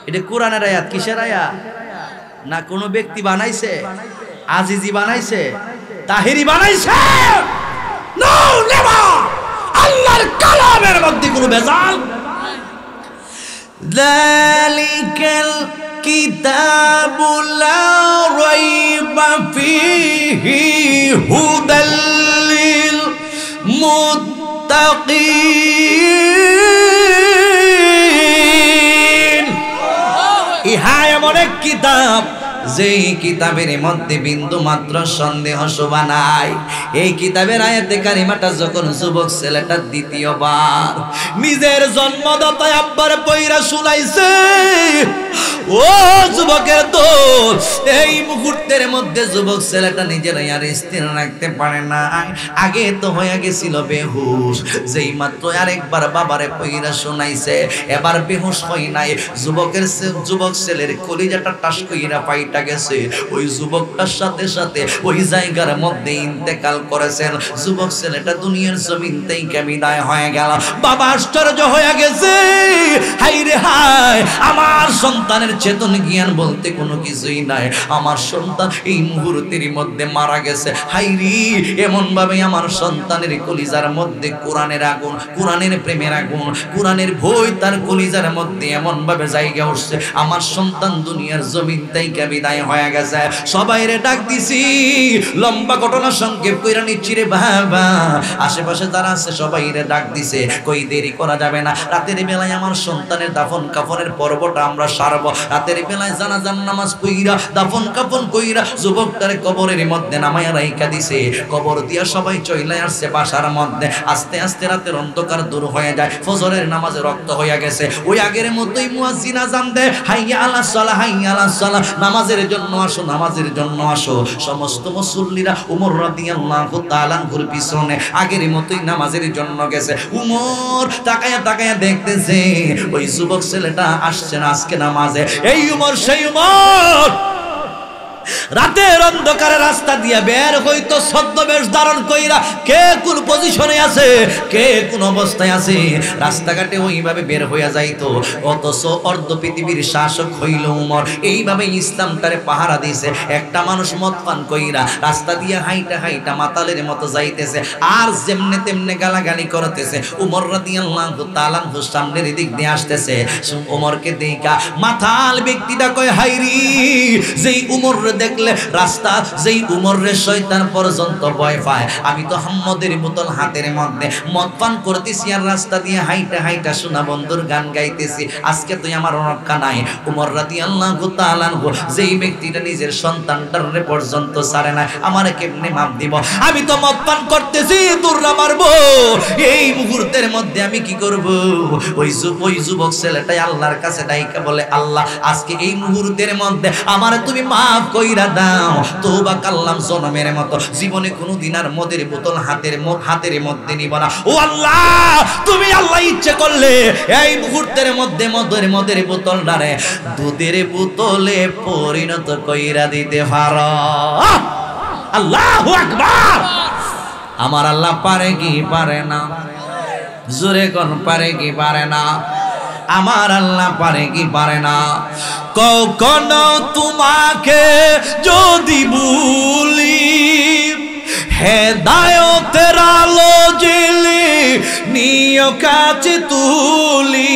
এটা কোরআনের আয়াত, কিসের আয়াত? না কোনো ব্যক্তি বানাইছে, আজিজি বানাইছে, তাহিরি বানাইছে, নো নেভার। আল্লাহর কালামের মধ্যে কোনো ভেজাল। যালিকাল কিতাবু লা রাইবা ফীহি হুদাল লিল মুত্তাকিন। ইহা এমন এক কিতাব যেই কিতাবের মধ্যে বিন্দু মাত্র সন্দেহ শোভা নাই। এই কিতাবের আয়াতে কারিমাটা যখন যুবক ছেলেটা দ্বিতীয়বার নিজের জন্মদাতা আব্বার পয়রা শুনাইছে, ও যুবকের দোল, এই মুহূর্তের মধ্যে যুবক ছেলেটা নিজের আর স্থির রাখতে পারে না। আগে তো হয়ে গেছিল বেহুশ, যেই মাত্র আরেকবার বাবারে পয়রা শুনাইছে এবার বেহুশ হয় নাই। যুবক ছেলের কলিজাটা টাস কইরা পাইটা গেছে। ওই যুবকটার সাথে সাথে ওই জায়গার মধ্যে ইন্তেকাল করেছেন। যুবক ছেলেটা দুনিয়ার জমিন থেকে বিদায় হয়ে গেল। বাবা আশ্চর্য হয়ে গেছে, হাই রে হাই, আমার সন্তানের চেতন জ্ঞান বলতে কোনো কিছুই নাই। আমার সন্তান এই মুহূর্তের মধ্যে মারা গেছে। হাই রে, এমন ভাবে আমার সন্তানের কলিজার মধ্যে কোরআনের আগুন, কোরআনের প্রেমের আগুন, কোরআনের ভয় তার কলিজার মধ্যে এমন ভাবে জায়গা উঠছে। আমার সন্তান দুনিয়ার জমিন থেকে বিদায় হয়ে গেছে। সবাইরে ডাক দিছি, লম্বা ঘটনা সংক্ষেপ কইরা নিচ্ছি রে বাবা। আশেপাশে যারা আছে সবাইরে ডাক দিছে, কই দেরি করা যাবে না। রাতের বেলায় আমার সন্তানের দাফন কাফনের পর্বটা আমরা সারব। রাতের বেলায় জানাজার নামাজ কইরা দাফন কাফন কইরা যুবকটার কবরের মধ্যে নামায়া রাইখা দিছে। কবর দিয়া সবাই চইলা আসছে বাসার মধ্যে। আস্তে আস্তে রাতের অন্ধকার দূর হয়ে যায়, ফজরের নামাজে রক্ত হয়ে গেছে। ওই আগের মতোই মুয়াজ্জিন আযান দেয়, হাইয়া আলাস সালাহ, হাইয়া আলাস সালাহ, নামাজের জন্য আসো, নামাজের জন্য আসো। সমস্ত মুসল্লিরা উমর রাদিয়াল্লাহু তাআলা আনহুর পিছনে আগের মতোই নামাজের জন্য গেছে। উমর তাকায়া তাকায়া দেখতেছে ওই যুবক ছেলেটা আসছে না আজকে নামাজে। এই উমর সেই উমর রাতের অন্ধকারে রাস্তা দিয়ে বের হইতো ছদ্মবেশ ধারণ কইরা, কে কোন পজিশনে আছে, কে কোন অবস্থায় আছে, রাস্তাঘাটে ওইভাবে বের হইয়া যাইতো। অথচ অর্ধ পৃথিবীর শাসক হইল উমর, এইভাবে ইসলামটারে পাহারা দিয়েছে। একটা মানুষ মদ পান কইরা রাস্তা দিয়ে হাইটা হাইটা মাতালের মতো যাইতেছে, আর যেমনে তেমনে গালাগালি করতেছে। উমর রাদিয়াল্লাহু তাআলা আনহু সামনের দিক দিয়ে আসতেছে। উমরকে দেখা মাতাল ব্যক্তিটা কয়, হাইরি, যেই উমর দেখলে রাস্তা, যেই উমরে শয়তান পর্যন্ত ভয় পায়। আমি তো হাম্মদের বোতল হাতের মধ্যে মদ পান করতেছি আর রাস্তা দিয়ে হাইটা হাইটা সোনা বন্ধুর গান গাইতেছি, আজকে তুই আমার রক্ষা নাই। উমর রাদিয়াল্লাহু তাআলা আনহু যেই ব্যক্তিটা নিজের সন্তানটারে পর্যন্ত ছাড়ে না, আমারে কেমনে মাপ দিব? আমি তো মদ পান করতেছি, তোররা মারবো। এই মুহূর্তের মধ্যে আমি কি করব? ওই যুবক ছেলেটাই আল্লাহর কাছে ডাইকা বলে, আল্লাহ আজকে এই মুহূর্তের মধ্যে আমারে তুমি মাফ কইরা দাও। তওবা করলাম জনমের মতো, জীবনে কোনোদিন আর মদের বোতল হাতের মধ্যে নিব না। ও আল্লাহ, তুমি আল্লাহ ইচ্ছে করলে এই মুহূর্তের মধ্যে মদের বোতলটারে দুধের বোতলে পরিণত কইরা দিতে পারো। আল্লাহু আকবার। আমার আল্লাহ পারে কি পারে না? জোরে কোন পারে কি পারে না? আমার আল্লাহ পারে কি পারে না? কখনো তোমাকে যদি ভুলি, হেদায়েতের আলো জ্বেলে নিয় কাছে তুলি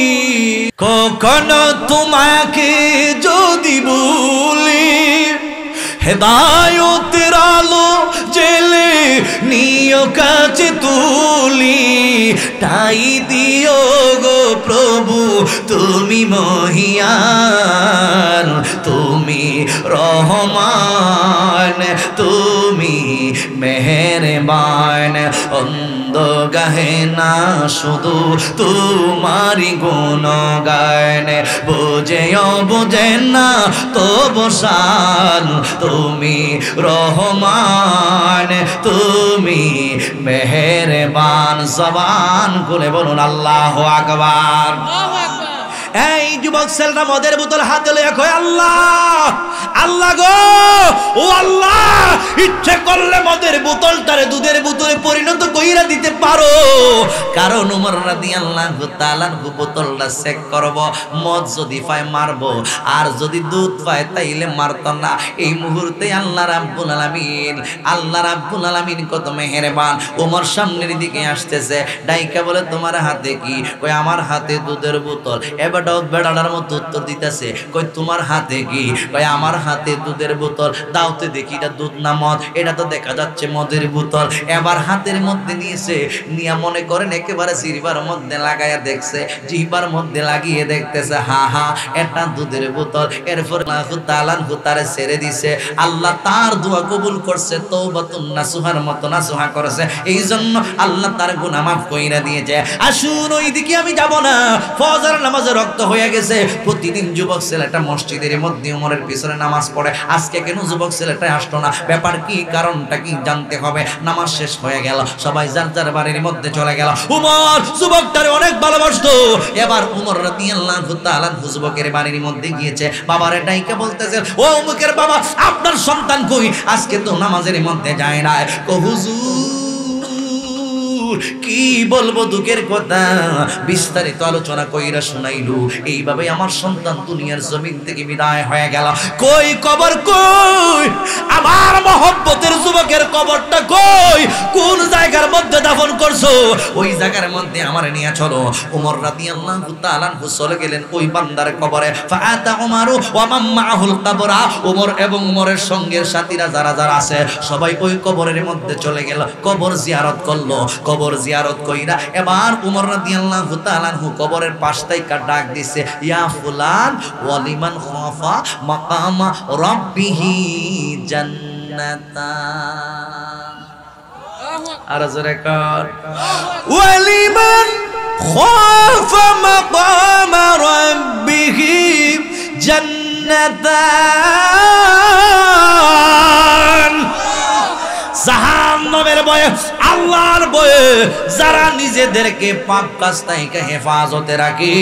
কখনো তোমাকে যদি ভুলি হেদায়তের আলো জেলে নিয় কাছে তুলি ঠাই দিও গো প্রভু তুমি মহিয়ান তুমি রহমান তুমি মেহেরবান অন্ধ গাহে না শুধু তোমারি গুণগান বোঝেও বোঝে না তো বসান তুমি রহমান তুমি মেহেরবান জবান খুলে বলুন আল্লাহু আকবার। এই যুবক ছেলেটা মদের বোতল হাতে লইয়া কয় আল্লাহ আল্লাহ গো ও আল্লাহ ইচ্ছে করলে মদের বোতলটারে দুধের বোতলে পরিণত কইরা দিতে পারো, কারণ ওমর রাদিয়াল্লাহু তাআলা বোতলটা চেক করব, মদ যদি পায় মারবো আর যদি দুধ পায় তাইলে মারতো না। এই মুহূর্তে আল্লাহ রাব্বুল আলামিন কত মেহেরবান, ওমর সামনের দিকে আসতেছে, ডাইকা বলে তোমার হাতে কি? কই আমার হাতে দুধের বোতল। বেড়ার মতো উত্তর দিতেছে, কই তোমার হাতে কি? কই আমার হাতে দুধের বোতল। দাওতে দেখি এটা দুধ না মদ, এটা তো দেখা যাচ্ছে মদের বোতল। এবার হাতের মধ্যে নিয়েছে, নিয়া মনে করেন একেবারে জিহ্বার মধ্যে লাগাইয়া দেখছে, জিহ্বার মধ্যে লাগিয়ে দেখতেছে হা হা এটা দুধের বোতল। এরপর তারে ছেড়ে দিছে, আল্লাহ তার দোয়া কবুল করছে, তওবাতুন নাসুহার মতো নাসুহা করেছে, এই জন্য আল্লাহ তার গুনাহ মাফ কইরা দিয়েছে। আসুন ওই দিকে আমি যাব না, ফজর নামাজে রক্ত হয়ে গেছে। প্রতিদিন যুবক ছেলেটা মসজিদের মধ্যে ওমরের পিছনে নামাজ পড়ে, আজকে কেন যুবক ছেলেটা আসলো না? ব্যাপার কি, কারণটা কি জানতে হবে। নামাজ শেষ হয়ে গেল, সবাই যার যার বাড়ির মধ্যে চলে গেল। ওমর যুবকটারে অনেক ভালোবাসতো। এবার ওমর রাদিয়াল্লাহু তাআলা যুবকের বাড়ির মধ্যে গিয়েছে, বাবারে ডাইকা বলতেছে, ও অমুকের বাবা আপনার সন্তান কই? আজকে তো নামাজের মধ্যে যায় না। কো হুজুর কি বলবো দুঃখের কথা, বিস্তারিত আলোচনা কইরা শুনাইলু। এইভাবে আমার সন্তান দুনিয়ার জমিন থেকে বিদায় হয়ে গেল। কই কবর কই? আমার মহব্বতের যুবকের কবরটা কই? কোন জায়গার মধ্যে দাফন করছো? ওই জায়গার মধ্যে আমার নিয়ে চলো। ওমর রাদিয়াল্লাহু তাআলা চলে গেলেন ওই বান্দার কবরে। ফাআতা ওমরু ওয়া মান মাআহুল কবরা, ওমর এবং ওমরের সঙ্গের সাথীরা যারা যারা আছে সবাই ওই কবরের মধ্যে চলে গেল, কবর জিয়ারত করলো। কবর জিয়ারত কইরা এবার ওমর রাদিয়াল্লাহু তাআলা কবরের পাশ থেকে ডাক দিছে, ইয়া ফুলান ওয়ালিমান খাফা মাকামা রাব্বিহি জান্নাতান। আর জোরে কর, ওয়ালিমান খাফা মাকামা রাব্বিহি জান্নাতান। জাহান্নামের ভয়ে, আল্লাহর ভয়ে যারা নিজেদেরকে পাপ কাজ থেকে হেফাজতে রাখে,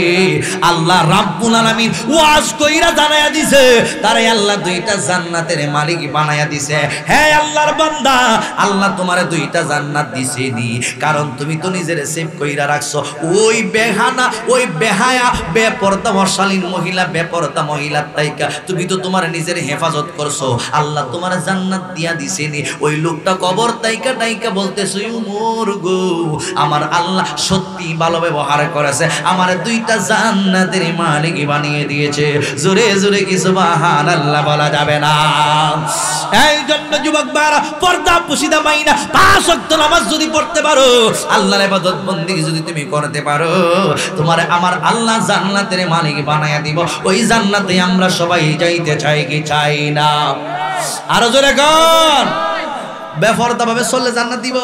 আল্লাহ রাব্বুল আলামিন ওয়াজ কইরা জানায়া দিছে তারে আল্লাহ দুইটা জান্নাতের মালিক বানায়া দিছে। হে আল্লাহর বান্দা, আল্লাহ তোমারে দুইটা জান্নাত দিছে নি, কারণ তুমি তো নিজেরে সেভ কইরা রাখছো। ওই বেহানা, ওই বেহায়া, বেপরদা মশালীন মহিলা, বেপরদা মহিলা তাইকা তুমি তো তোমার নিজের হেফাজত করছো, আল্লাহ তোমার জান্নাত দিয়া দিছে নি। ওই লোকটা কবর তাইকা তাইকা বলতেছে, ওমর গো আমার আল্লাহ সত্যি ভালো ব্যবহার করেছে, আমার দুইটা জান্নাতের মালিক বানিয়ে দিয়েছে। জোরে জোরে কি সুবহানাল্লাহ বলা যাবে না? এই জন্য যুবক ভাইরা, পর্দা পুশিদা মাইনা 5 ওয়াক্ত নামাজ যদি পড়তে পারো, আল্লাহর ইবাদত বندگی যদি তুমি করতে পারো, তোমারে আমার আল্লাহ জান্নাতের মালিক বানায়া দিব। ওই জান্নাতে আমরা সবাই যাইতে চাই কি চাই না? আরো জোরে গান। বেপরদা ভাবে চললে জান্নাত দিব?